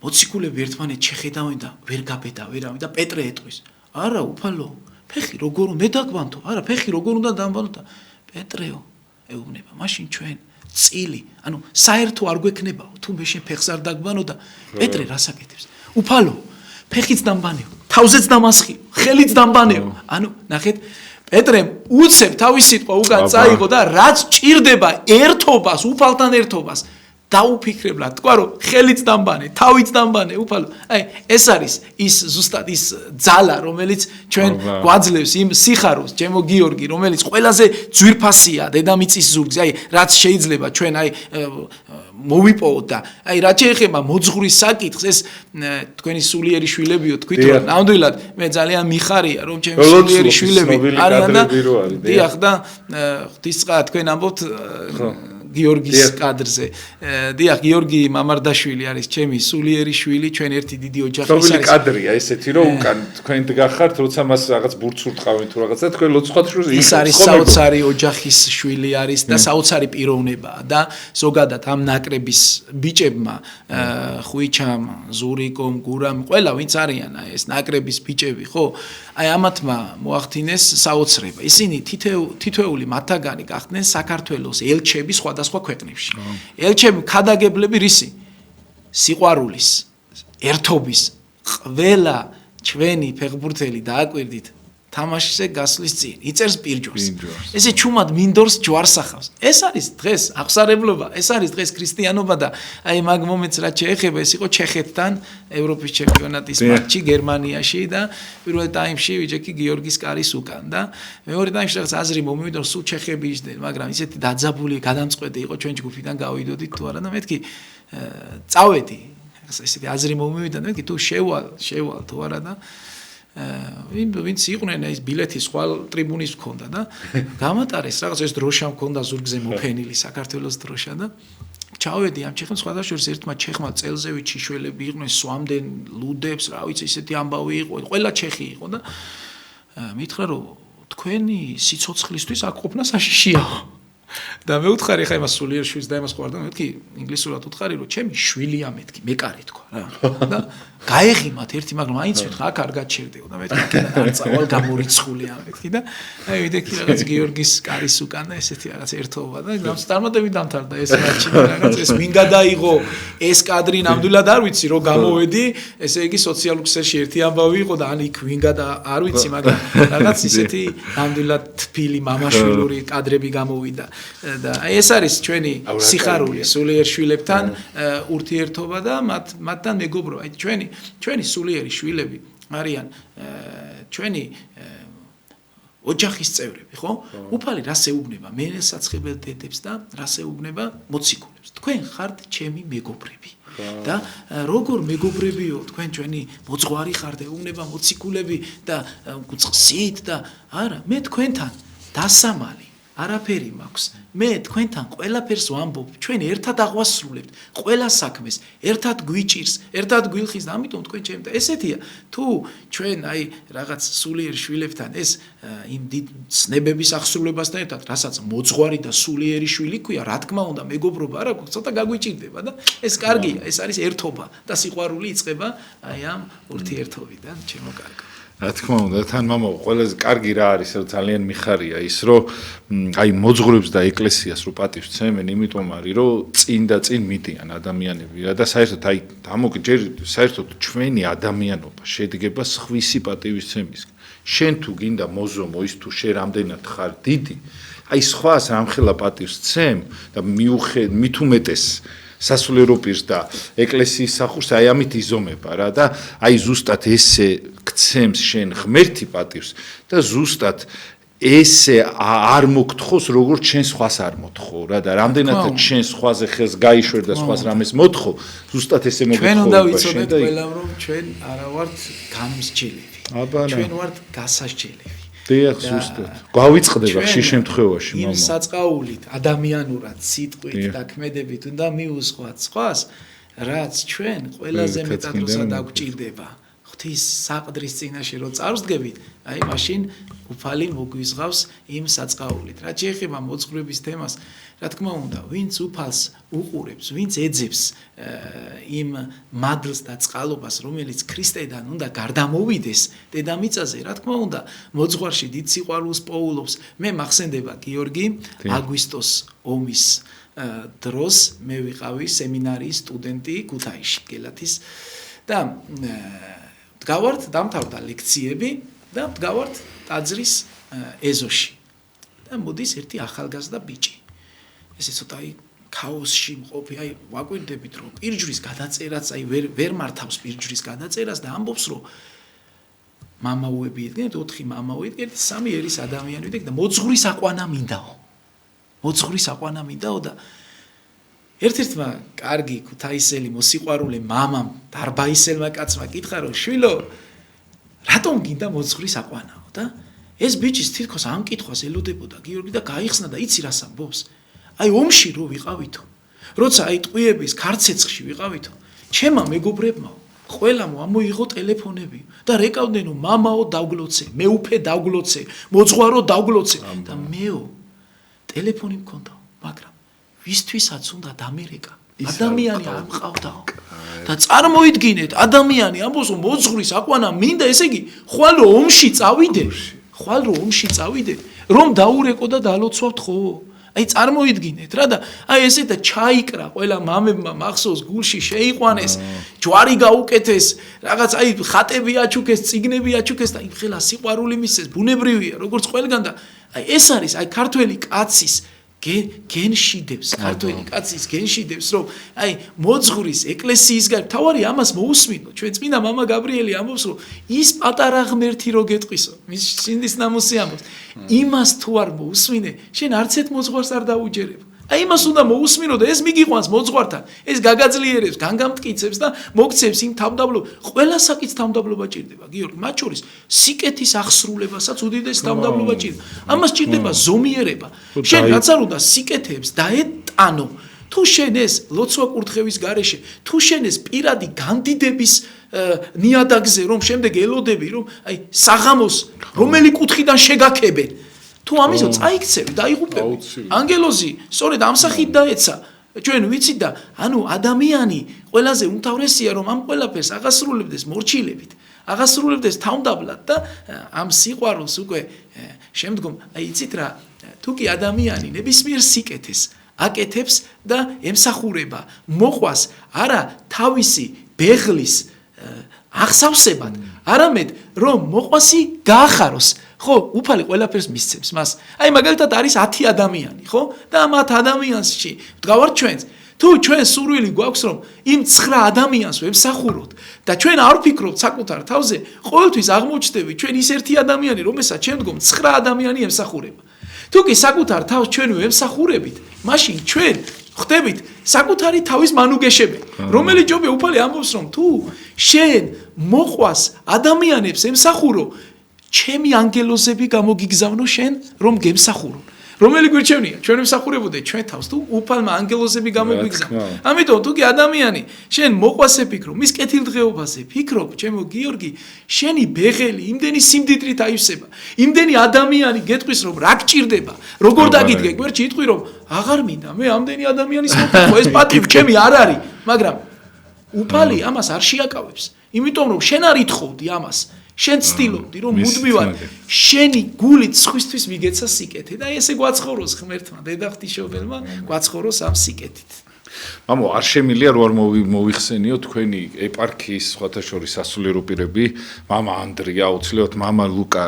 მოციქულები ერთმანეთს შეხედავენ და ვერ გაბედავენ და პეტრე ეტყვის: არა უფალო, ფეხი როგორ უნდა დაგბანთო? არა, ფეხი როგორ უნდა დამბანოთო? პეტრეო ეუბნება, მაშინ ჩვენ წილი, ანუ საერთო არ გვექნებაო, თუ მე შენ ფეხს არ დაგბანო და პეტრე რას აკეთებს? უფალო, ფეხიც დამბანეო, თავზეც დამასხიო, ხელიც დამბანეო. ანუ ნახეთ, პეტრემ უცებ თავის სიტყვა უკან წაიღო და რაც ჭირდება ერთობას, უფალთან ერთობას, დაუფიქრებლად თქვა რომ ხელიც დამბანე, თავიც დამბანე, უფალო. აი ეს არის ის ზუსტად ის ძალა, რომელიც ჩვენ გვაძლევს იმ სიხაროს, ჩემო გიორგი, რომელიც ყველაზე ძვირფასია დედამიწის ზურგზე. აი რაც შეიძლება ჩვენ აი მოვიპოვოთ და აი რაც შეეხება მოძღვრის საკითხს, ეს თქვენი სულიერი შვილებიო, თქვით რომ ნამდვილად მე ძალიან მიხარია რომ ჩემი სულიერი შვილები არიან და დიახ და ღვთისწყალ თქვენ ამბობთ გიორგის კადრზე. დიახ, გიორგი მამარდაშვილი არის ჩემი სულიერი შვილი, ჩვენ ერთი დიდი ოჯახი არის. სულიერი კადრია ესეთი, რომ უკან თქვენ დგახართ, როცა მას რაღაც ბურთს ურტყავენ თუ რაღაცა, თქვენ ლოცვად შურს ის არის საოცარი ოჯახის შვილი არის და საოცარი პიროვნებაა და ზოგადად ამ ნაკრების ბიჭებმა, ხვიჩამ, ზურიკომ, გურამ, ყველა ვინც არიან ეს ნაკრების ბიჭები, ხო? აი ამათმა მოახდინეს საოცრება. ისინი თითოეული მათაგანი გახდნენ საქართველოს ელჩები სხვადასხვა ქვეყნებში. ელჩები ქადაგებლები რისი? სიყვარულის, ერთობის, ყველა ჩვენი ფეხბურთელი დააკვირდით თამაშზე გასვლის წინ იწერს პირჯვარს. ესე ჩუმად მინდორს ჯვარს ახავს. ეს არის დღეს აღსარებლობა, ეს არის დღეს ქრისტიანობა და აი მაგ მომენტს რაც შეეხება, ეს იყო ჩეხეთთან ევროპის ჩემპიონატის მატჩი გერმანიაში და პირველ ტაიმში ვიჯექი გიორგის კარის უკან და მეორე ტაიმში რაღაც აზრი მომივიდა რომ სულ ჩეხები იჯდნენ, მაგრამ ისეთი დაძაბული, გადამწყვეტი იყო ჩვენ ჯგუფიდან გავიდოდით თუ არა და მეთქი წავედი. ესეთი აზრი მომივიდა და მეთქი თუ შევალ თუ არა და ვინც იყვნენ ეს ბილეთის ხვალ ტრიბუნის მქონდა და გამატარეს რაღაც ეს დროშა მქონდა ზურგზე მოფენილი საქართველოს დროშა და ჩავედი ამ ჩეხებს სხვადასხვა ერთმა ჩეხმა წელზევი ჩიშველები იყვნენ სვამდნენ ლუდებს რა ვიცი ისეთი ამბავი იყო ყველა ჩეხი იყო და მითხრა რომ თქვენი სიცოცხლისთვის აქ ყოფნა საშიშია და მე უთხარი ხა იმას სულიერ შვილს და იმას ყვარდა მეთქი ინგლისურად უთხარი რომ ჩემი შვილია მეთქი მეკარი თქვა რა და გაეღიმათ ერთი მაგრამ აინც მეთქი აქ არ გაჩერდეო და მეთქი აქედან არ წავალ გამორიცხულია მეთქი და აი ვიდექი რაღაც გიორგის კარის უკან და ესეთი რაღაც ერთობა და წარმატებით დამთავრდა ეს მატჩი და რაღაც ეს ვინ გადაიღო ეს კადრი ნამდვილად არ ვიცი რომ გამოვედი ესე იგი სოციალურ ქსელში ერთი ამბავი იყო და ან იქ ვინ გადა არ ვიცი მაგრამ რაღაც ისეთი ნამდვილად თბილი მამაშვილური კადრები გამოვიდა და ეს არის ჩვენი სიხარული სულიერ შვილებთან ურთიერთობა და მათთან მეგობრობა. აი ჩვენი სულიერი შვილები არიან ჩვენი ოჯახის წევრები, ხო? უფალი რას ეუბნება მენელსაცხებელ დედებს და რას ეუბნება მოციქულებს. თქვენ ხართ ჩემი მეგობრები. და როგორ მეგობრებიო თქვენ ჩვენი მოძღვარი ხართ ეუბნება მოციქულები და გწსით და არა მე თქვენთან დასამალი არაფერი მაქვს. მე თქვენთან ყველაფერს ვამბობ. ჩვენ ერთად აღვასრულებთ ყველა საქმეს, ერთად გვიჭირს, ერთად გვილხის და ამიტომ თქვენ ჩემთან ესეთია. თუ ჩვენ აი რაღაც სულიერ შვილებთან ეს იმ დიდ ცნებების აღსრულებასთან ერთად, რასაც მოძღვარი და სულიერი შვილი ქვია, რა თქმა უნდა, მეგობრობა არა გვაქვს, ცოტა გაგვიჭირდება და ეს კარგია, ეს არის ერთობა და სიყვარული იწყება აი ამ ურთიერთობიდან, ჩემო კარგო. რა თქმა უნდა, თან მამა, ყველაზე კარგი რა არის, რომ ძალიან მიხარია ის, რომ აი მოძღვრებს და ეკლესიას რო პატივს ცემენ, იმიტომ არის, რომ წინ და წინ მიდიან ადამიანები და საერთოდ აი ჯერ საერთოდ ჩვენი ადამიანობა შედგება სხვისი პატივისცემისგან. შენ თუ გინდა მოზომო ის თუ შენ რამდენად ხარ დიდი, აი სხვას რამხელა პატივს ცემ და მით უმეტეს სასულიერო პირს და ეკლესიის სახურს აი ამით იზომება რა და აი ზუსტად ესე გცემს შენ ღმერთი პატივს და ზუსტად ესე არ მოგთხოს როგორც შენ სხვას არ მოთხო რა და რამდენადაც შენ სხვაზე ხელს გაიშვერ და სხვას რამეს მოთხო ზუსტად ესე მოგთხო ჩვენ უნდა ვიცოდეთ ყველამ რომ ჩვენ არა ვართ გამსჯელები ჩვენ ვართ გასასჯელები დიახ ზუსტად გავიწყდება ხშირ შემთხვევაში მამა იმ საწყაულით ადამიანურად სიტყვით და ქმედებით უნდა მიუსხვათ სხვას რაც ჩვენ ყველაზე მეტად როცა დაგვჭირდება ღვთის საყდრის წინაშე რო წარსდგებით აი მაშინ უფალი მოგვიზღავს იმ საწყაულით რაც შეეხება მოძღვრების თემას რა თქმა უნდა ვინც უფალს უყურებს ვინც ეძებს იმ მადლს და წყალობას რომელიც ქრისტედან უნდა გარდამოვიდეს დედამიწაზე რა თქმა უნდა მოძღვარში დიდ სიყვარულს პოულობს მე მახსენდება გიორგი აგვისტოს ომის დროს მე ვიყავი სემინარიის სტუდენტი ქუთაისში გელათის და დგავართ დამთავრდა ლექციები და დგავართ ტაძრის ეზოში და მოდის ერთი ახალგაზრდა ბიჭი ესე ცოტა აი ქაოსში მყოფი აი ვაკვირდებით რომ პირჯვრის გადაწერაც აი ვერ მართავს პირჯვრის გადაწერას და ამბობს რომ მამაუები იდგენთ 4 მამაუი იდგენთ 3 ერის ადამიანი იდგენთ და მოძღვრის აყვანა მინდაო მოძღვრის აყვანა მინდაო და ერთ-ერთმა კარგი ქუთაისელი მოსიყვარულე მამამ დარბაისელმა კაცმა კითხა რომ შვილო რატომ გინდა მოძღვრის აყვანაო და ეს ბიჭის თითქოს ამ კითხვას ელოდებოდა გიორგი და გაიხსნა და იცი რას ამბობს აი ომში რო ვიყავითო როცა აი ტყვიების ქარცეცხში ვიყავითო ჩემმა მეგობრებმა ყველამ ამოიღო ტელეფონები და რეკავდნენ რომ მამაო დაგლოცე მეუფე დაგლოცე მოძღვარო დაგლოცე და მეო ტელეფონი მქონდა მაგრამ ვისთვისაც უნდა დამერეკა ადამიანი არ მყავდაო და წარმოიდგინეთ ადამიანი ამბობს რომ მოძღვრის აყვანა მინდა ესე იგი ხვალ რომ ომში წავიდე რომ დაურეკო და დალოცვავთ ხო აი წარმოიდგინეთ რა და აი ესე და ჩაიკრა ყველა მამებმა მახსოვს გულში შეიყვანეს ჯვარი გაუკეთეს რაღაც აი ხატები აჩუქეს წიგნები აჩუქეს და იმ ხელა სიყვარული მისცეს ბუნებრივია როგორც ყველგან და აი ეს არის აი ქართველი კაცის გენშიდებს ქართველი კაცის გენშიდებს რომ აი მოძღვრის ეკლესიისგან თავარი ამას მოусმინო ჩვენ წმინდა მამა გაბრიელი ამბობს რომ ის პატარა ღმერთი რო გეტყვისო მის სინდის ნამოსი ამბობს იმას თუ არ მოусმინე შენ არც ერთ მოძღვარს არ დაუჯერებ აი იმას უნდა მოусმინო და ეს მიგიყვანს მოძღვართან, ეს გაგაძლიერებს, განგამტკიცებს და მოგცემს იმ თავმდაბლობას. ყველა საკითხს თავმდაბლობა ჭირდება, გიორგი, მათ შორის სიკეთის აღსრულებასაც უდიდესი თავმდაბლობა ჭირდება. ამას ჭირდება ზომიერება. შენ რაც არ უნდა სიკეთეებს დაეტანო. თუ შენ ეს ლოცვა კურთხევის გარეშე, თუ შენ ეს პირადი განდიდების ნიადაგზე რომ შემდეგ ელოდები რომ აი საღამოს რომელი კუთხიდან შეგაქებენ თუ ამისო წაიქცევი დაიღუპები ანგელოზი სწორედ ამ სახით დაეცა ჩვენ ვიცით და ანუ ადამიანი ყველაზე უმთავრესია რომ ამ ყველაფერს აღასრულებდეს მორჩილებით აღასრულებდეს თავმდაბლად და ამ სიყვარულს უკვე შემდგომ აი იცით რა თუ კი ადამიანი ნებისმიერ სიკეთეს აკეთებს და ემსახურება მოყვას არა თავისი ბეღლის აღსავსებად არამედ რომ მოყვასი გაახაროს ხო უფალი ყველაფერს მისცემს მას აი მაგალითად არის 10 ადამიანი ხო და ამ 10 ადამიანში ვდგავართ ჩვენს თუ ჩვენ სურვილი გვაქვს რომ იმ 9 ადამიანს ვემსახუროთ და ჩვენ არ ვფიქრობთ საკუთარ თავზე ყოველთვის აღმოჩნდებით ჩვენ ის ერთი ადამიანი რომელსაც შემდგომ 9 ადამიანი ემსახურება თუ კი საკუთარ თავს ჩვენ ვემსახურებით მაშინ ჩვენ ხდებით საკუთარი თავის მანუგეშები რომელიც ჯობია უფალი ამბობს რომ თუ შენ მოყვას ადამიანებს ემსახურო ჩემი ანგელოზები გამოგიგზავნო შენ რომ გემსახურო რომელი გვირჩევნია ჩვენ ვემსახურებოდეთ ჩვენ თავს თუ უფალმა ანგელოზები გამოგვიგზავნა ამიტომ თუ კი ადამიანი შენ მოყვასე ფიქრო მის კეთილდღეობაზე ფიქრობ ჩემო გიორგი შენი ბეღელი იმდენი სიმდიდრით აივსება იმდენი ადამიანი გეტყვის რომ რა გჭირდება როგორ დაგიდგე გვერდში იტყვი რომ აღარ მინდა მე ამდენი ადამიანის მოკითხვა ეს პატივი ჩემი არ არის მაგრამ უფალი ამას არ შეაკავებს იმიტომ რომ შენ არ ითხოვდი ამას შენ ცდილობდი რომ მუდმივად შენი გულით სხვისთვის მიგეცა სიკეთე და ესე გვაცხოვროს ღმერთმა დედა ღვთისმშობელმა გვაცხოვროს ამ სიკეთით მამო არ შემილია რომ არ მოიხსენიო თქვენი ეპარქიის სხვათა შორის სასულიერო პირები მამა ანდრია აუცილებლად მამა ლუკა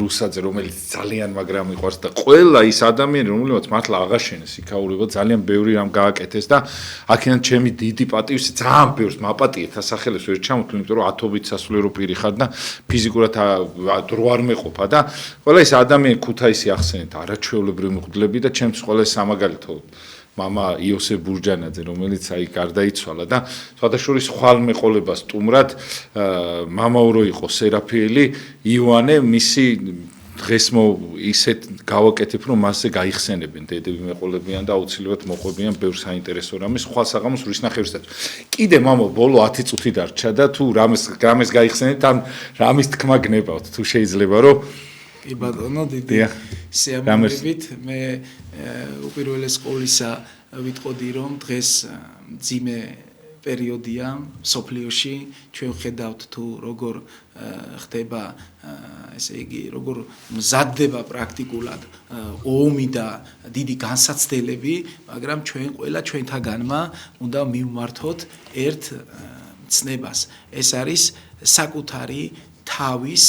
რუსაძე რომელიც ძალიან მაგრამ მიყვარს და ყველა ის ადამიანი რომელსაც მართლა აღაშენეს იქაურება ძალიან ბევრი რამ გააკეთეს და აქედან ჩემი დიდი პატივი ძალიან ბევრს მაპატიეთ ასახელებს ვერ ჩამოთვლი იმიტომ რომ ათობით სასულიერო პირი ხარ და ფიზიკურად დრო არ მეყოფა და ყველა ის ადამიანი ქუთაისი ახსენეთ არაჩვეულებრივი მღვდლები და ჩემს ყველა სამაგალითო მამა იოსებ ბურჯანაძე რომელიც აი გარდაიცვალა და სხვადასხვა ხვალმეყოლება სტუმრად მამაურო იყო სერაფიელი იოანე მისი დღეს ისეთ გავაკეთებ რომ მასზე გაიხსენებენ დედები მეყოლებიან და აუცილებლად მოყვებიან ბევრ საინტერესო რამეს ხვალ საღამოს რისნახევრისთაც კიდე მამა ბოლო 10 წუთი დარჩა და თუ რამეს გაიხსენებთ ან რამის თქმა გნებავთ თუ შეიძლება რომ კი ბატონო დიდი სიამოვნებით მე უპირველეს ყოვლისა ვიტყოდი რომ დღეს ძიმე პერიოდია სოფლიოში ჩვენ ხედავთ თუ როგორ ხდება ესე იგი როგორ მზადდება პრაქტიკულად ომი და დიდი განსაცდელები მაგრამ ჩვენ ყველა ჩვენთაგანმა უნდა მივმართოთ ერთ ცნებას ეს არის საკუთარი თავის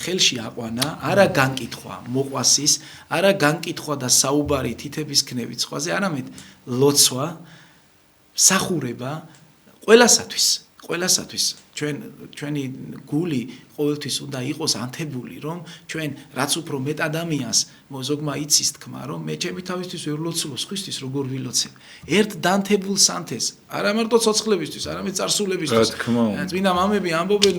ხელში აყვანა არა განკითხვა მოყვასის არა განკითხვა და საუბარი თითების ქნევით სხვაზე არამედ ლოცვა სახურება ყველასათვის ჩვენი გული ყოველთვის უნდა იყოს ანთებული რომ ჩვენ რაც უფრო მეტ ადამიანს ზოგმა იცის თქმა რომ მე ჩემი თავისთვის ვერ ლოცულობ სხვისთვის როგორ ვილოცებ ერთ დანთებულ სანთეს არა მარტო ცოცხლებისთვის არამედ წარსულებისთვის წმინდა მამები ამბობენ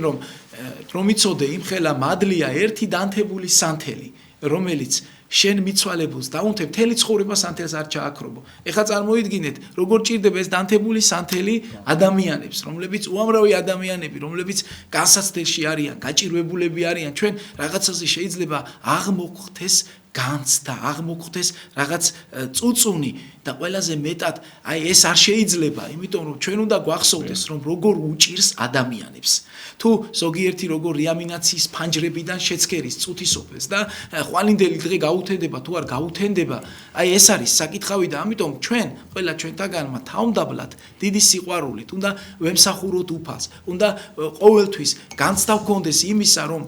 რომ იცოდე იმხელა მადლია ერთი დანთებული სანთელი რომელიც შენ მიცვალებულს დაუნთებ მთელი ცხოვრება სანთელს არ ჩააქრობო. ეხლა წარმოიდგინეთ, როგორ ჭირდება ეს დანთებული სანთელი ადამიანებს, რომლებიც უამრავი ადამიანები, რომლებიც განსაცდელში არიან, გაჭირვებულები არიან, ჩვენ რაღაცაზე შეიძლება აღმოგვხდეს განცდა, აღმოგვხდეს რაღაც წუწუნი და ყველაზე მეტად აი ეს არ შეიძლება, იმიტომ რომ ჩვენ უნდა გვახსოვდეს, რომ როგორ უჭირს ადამიანებს. თუ ზოგიერთი როგორ რეამინაციის ფანჯრებიდან შეცქერის წუთისოფლს და ხვალინდელი დღე გაუთენდება თუ არ გაუთენდება, აი ეს არის საკითხავი და ამიტომ ჩვენ ყველა ჩვენთაგანმა თავმდაბლად დიდი სიყვარულით უნდა ვემსახუროთ უფალს, უნდა ყოველთვის განცდა გვქონდეს იმისა, რომ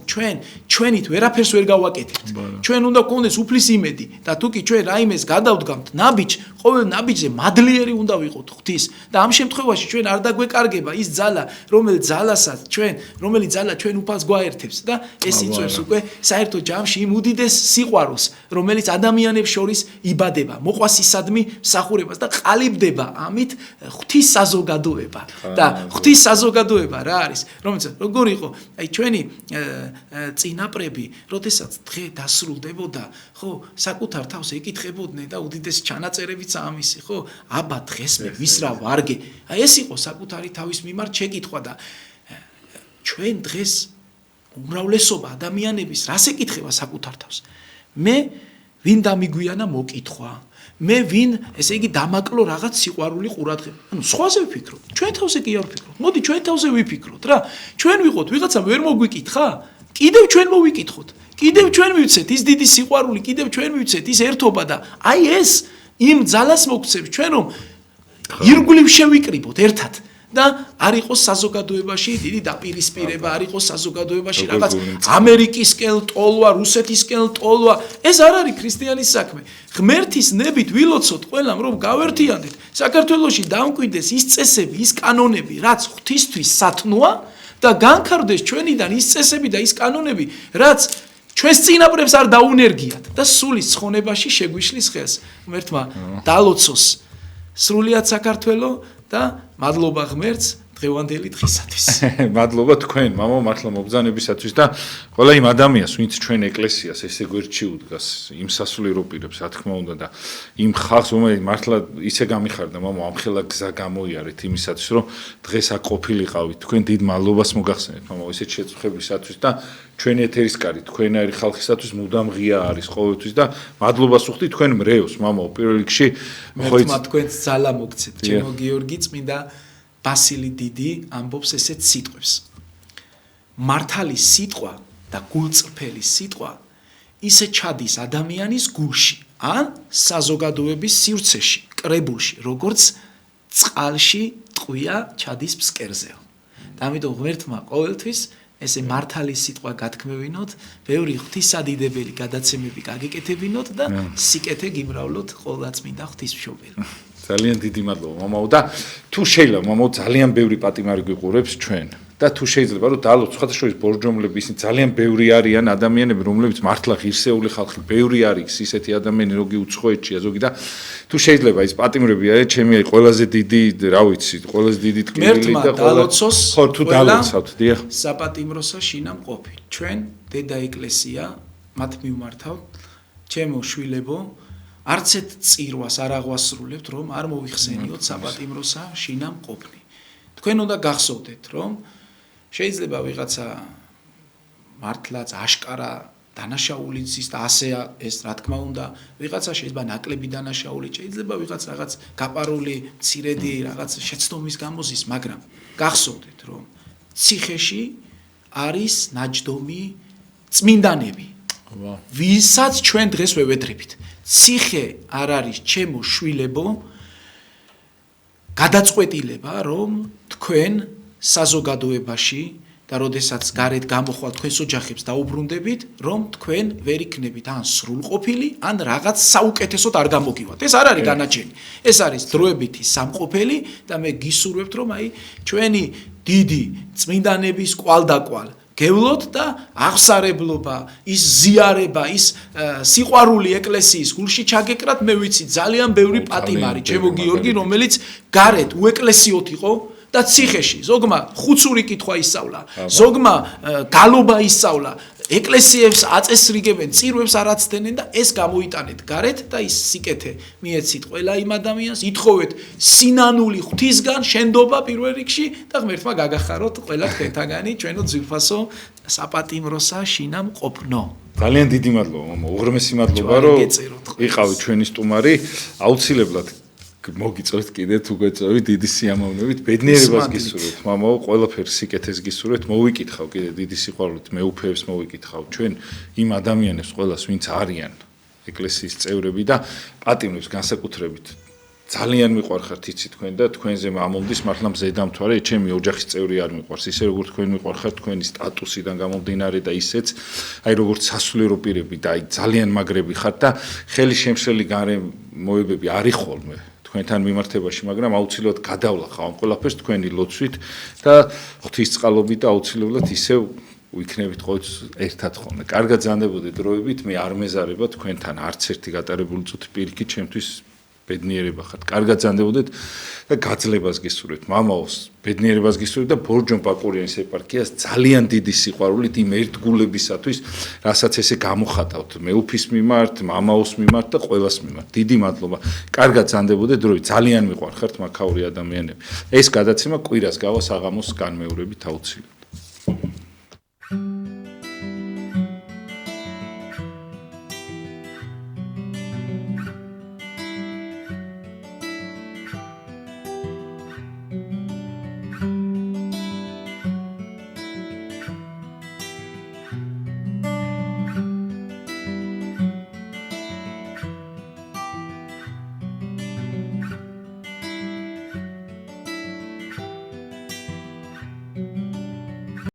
ჩვენით ვერაფერს ვერ გავაკეთებთ. ჩვენ უნდა გვქონდეს უფლის იმედი და თუ კი ჩვენ რაიმეს გადავდგამთ ნაბიჯ, ყოველ ნაბიჯზე მადლიერი უნდა ვიყოთ ღვთის და ამ შემთხვევაში ჩვენ არ დაგვეკარგება ის ძალა, რომელიც ძალა ჩვენ უფალს გვაერთებს და ეს იწვევს უკვე საერთო ჯამში იმ უდიდეს სიყვარულს, რომელიც ადამიანებს შორის იბადება, მოყვასისადმი მსახურებას და ყალიბდება ამით ღვთის საზოგადოება. და ღვთის საზოგადოება რა არის? რომელსაც როგორ იყო? აი ჩვენი წინაპრები, როდესაც დღე დასრულდებოდა, ხო, საკუთარ თავს ეკითხებოდნენ და უდიდესი ჩანაწერებიც ამისი, ხო? აბა დღეს მე ვის რა ვარგე? აი ეს იყო საკუთარი თავის მიმართ შეკითხვა და ჩვენ დღეს უმრავლესობა ადამიანების რას ეკითხება საკუთარ თავს? მე ვინ დამიგვიანა მოკითხვა? მე ვინ, ესე იგი დამაკლო რაღაც სიყვარული ყურადღება. ანუ სხვაზე ვფიქრობ. ჩვენ თავზე კი არ ვფიქრობ. მოდი ჩვენ თავზე ვიფიქროთ რა. ჩვენ ვიყოთ ვიღაცა ვერ მოგვიკითხა? კიდევ ჩვენ მოვიკითხოთ. კიდევ ჩვენ მივცეთ ის დიდი სიყვარული, კიდევ ჩვენ მივცეთ ის ერთობა და აი ეს იმ ძალას მოგცემს ჩვენ რომ ირგვლივ შევიკრიბოთ ერთად. და არ იყოს საზოგადოებაში დიდი დაპირისპირება, არ იყოს საზოგადოებაში რაღაც ამერიკისკენ ტოლვა, რუსეთისკენ ტოლვა. ეს არ არის ქრისტიანის საქმე. ღმერთის ნებით ვილოცოთ ყველამ რომ გავერთიანდეთ. საქართველოში დამკვიდდეს ის წესები, ის კანონები, რაც ღვთისთვის სათნოა და განქარდეს ჩვენიდან ის წესები და ის კანონები, რაც ჩვენს წინაპრებს არ დაუნერგიათ და სულის ცხონებაში შეგვიშლის ხელს. ღმერთმა დალოცოს სრულიად საქართველო და მადლობა ღმერთს დღევანდელი დღისათვის. მადლობა თქვენ, მამო, მართლა მობრძანებისათვის და ყველა იმ ადამიანს, ვინც ჩვენ ეკლესიას ესე გვერდში უდგას, იმ სასულიერო პირებს, რა თქმა უნდა და იმ ხალხს, რომელიც მართლა ისე გამიხარდა, მამო, ამხელა გზა გამოიარეთ იმისათვის, რომ დღეს აქ ყოფილიყავით. თქვენ დიდ მადლობას მოგახსენეთ, მამო, ესეთ შეწუხებისათვის და ჩვენი ეთერისკარი, თქვენარი ხალხისათვის მუდამ ღია არის ყოველთვის და მადლობას ვუხდით თქვენ მრევლს, მამო, პირველ რიგში ხო თქვენს ძალა მოგცეთ, ჩემო გიორგი წმინდა ბასილი დიდი ამბობს ესეთ სიტყვებს. მართალი სიტყვა და გულწრფელი სიტყვა ისე ჩადის ადამიანის გულში, ან საზოგადოების სივრცეში, კრებულში, როგორც წყალში ტყვია ჩადის ფსკერზეო. და ამიტომ ღმერთმა ყოველთვის ესე მართალი სიტყვა გათქმევინოთ, ბევრი ღვთისადიდებელი გადაცემები გაგეკეთებინოთ და სიკეთე გიმრავლოთ ყოვლადწმინდა ღვთისმშობელი. ძალიან დიდი მადლობა მამაო და თუ შეიძლება მამაო ძალიან ბევრი პატიმარი გვიყურებს ჩვენ და თუ შეიძლება რომ დალოთ სხვათა შორის ბორჯომლები ისინი ძალიან ბევრი არიან ადამიანები რომლებიც მართლა ღირსეული ხალხი ბევრი არის ისეთი ადამიანები როგორი უცხოეთშია ზოგი და თუ შეიძლება ის პატიმრები არის ჩემი ყველაზე დიდი რა ვიცი ყველაზე დიდი ტკბილი და დალოცოს ხო თუ დალოცავთ დიახ საპატიმროსა შინამყოფი ჩვენ დედა ეკლესია მათ მიმართავთ ჩემო შვილებო არც ერთ წირვას არ აღვასრულებთ რომ არ მოიხსენიოთ საპატიმროსა შინამყოფნი თქვენ უნდა გახსოვდეთ რომ შეიძლება ვიღაცა მართლაც აშკარა დანაშაული ზის და ასე ეს რა თქმა უნდა ვიღაცა შეიძლება ნაკლები დანაშაული შეიძლება ვიღაც რაღაც გაპარული მცირედი რაღაც შეცდომის გამოზის მაგრამ გახსოვდეთ რომ ციხეში არის ნაჯდომი წმინდანები ვისაც ჩვენ დღეს ვევედრებით ციხე არ არის ჩემო შვილებო გადაწყვეტილება რომ თქვენ საზოგადოებაში და როდესაც გარეთ გამოხვალ თქვენს ოჯახებს დაუბრუნდებით რომ თქვენ ვერ იქნებით ან სრულყოფილი ან რაღაც საუკეთესოდ არ გამოგივათ ეს არ არის განაჩენი ეს არის დროებითი სამყოფელი და მე გისურვებთ რომ აი ჩვენი დიდი წმინდანების კვალდაკვალ გევლოთ და აღსარებლობა ის ზიარება ის სიყვარული ეკლესიის გულში ჩაგეკრათ მე ვიცი ძალიან ბევრი პატიმარი ჩემო გიორგი რომელიც გარეთ უეკლესიოთ იყო და ციხეში ზოგმა ხუცური კითხვა ისწავლა ზოგმა გალობა ისწავლა ეკლესიებს აწესრიგებენ წირვებს არ აცდენენ და ეს გამოიტანეთ გარეთ და ის სიკეთე მიეცით ყველა იმ ადამიანს ითხოვეთ სინანული ღვთისგან შენდობა პირველ რიგში და ღმერთმა გაგახაროთ ყველა თქვენთაგანი ჩვენო ძვირფასო საპატიმროსა შინამყოფნო ძალიან დიდი მადლობა მამო უღრმესი მადლობა რომ იყავით ჩვენი სტუმარი აუცილებლად მოგიწევთ კიდე თუ გვეწევით დიდი სიამოვნებით ბედნიერებას გისურვებთ მამაო ყველაფერს სიკეთეს გისურვებთ მოვიკითხავ კიდე დიდი სიყვარულით მეუფეებს მოვიკითხავ ჩვენ იმ ადამიანებს ყველას ვინც არიან ეკლესიის წევრები და პატიმრებს განსაკუთრებით ძალიან მიყვარხართ იცი თქვენ და თქვენზე მომდის მართლა მზედამთვარე ჩემი ოჯახის წევრი არ მიყვარს ისე როგორ თქვენ მიყვარხართ თქვენი სტატუსიდან გამომდინარე და ისეც აი როგორც სასულიერო პირები და აი ძალიან მაგრები ხართ და ხელი შემშლელი გარემოებები არის ხოლმე თქვენთან მიმართებაში მაგრამ აუცილებლად გადავლახავ ამ ყველაფერს თქვენი ლოცვით და ღვთისწყალობით და აუცილებლად ისევ ვიქნებით ყოველთვის ერთად ხოლმე კარგად ზანდებოდეთ დროებით მე არ მეზარება თქვენთან არც ერთი გატარებული წუთი პირიქით ჩემთვის ბედნიერება ხართ. კარგად ზანდებოდეთ და გაძლებას გისურვებთ. მამაოს ბედნიერებას გისურვებთ და ბორჯომ ბაკურიანის ეპარქიას ძალიან დიდი სიყვარულით იმ ერთგულებისათვის, რასაც ესე გამოხატავთ მეუფის მიმართ, მამაოს მიმართ და ყველას მიმართ. დიდი მადლობა. კარგად ზანდებოდეთ დროებით. ძალიან მიყვარხართ მაქაური ადამიანები. ეს გადაცემა კვირას გავა საღამოს განმეორებით აუცილებლად.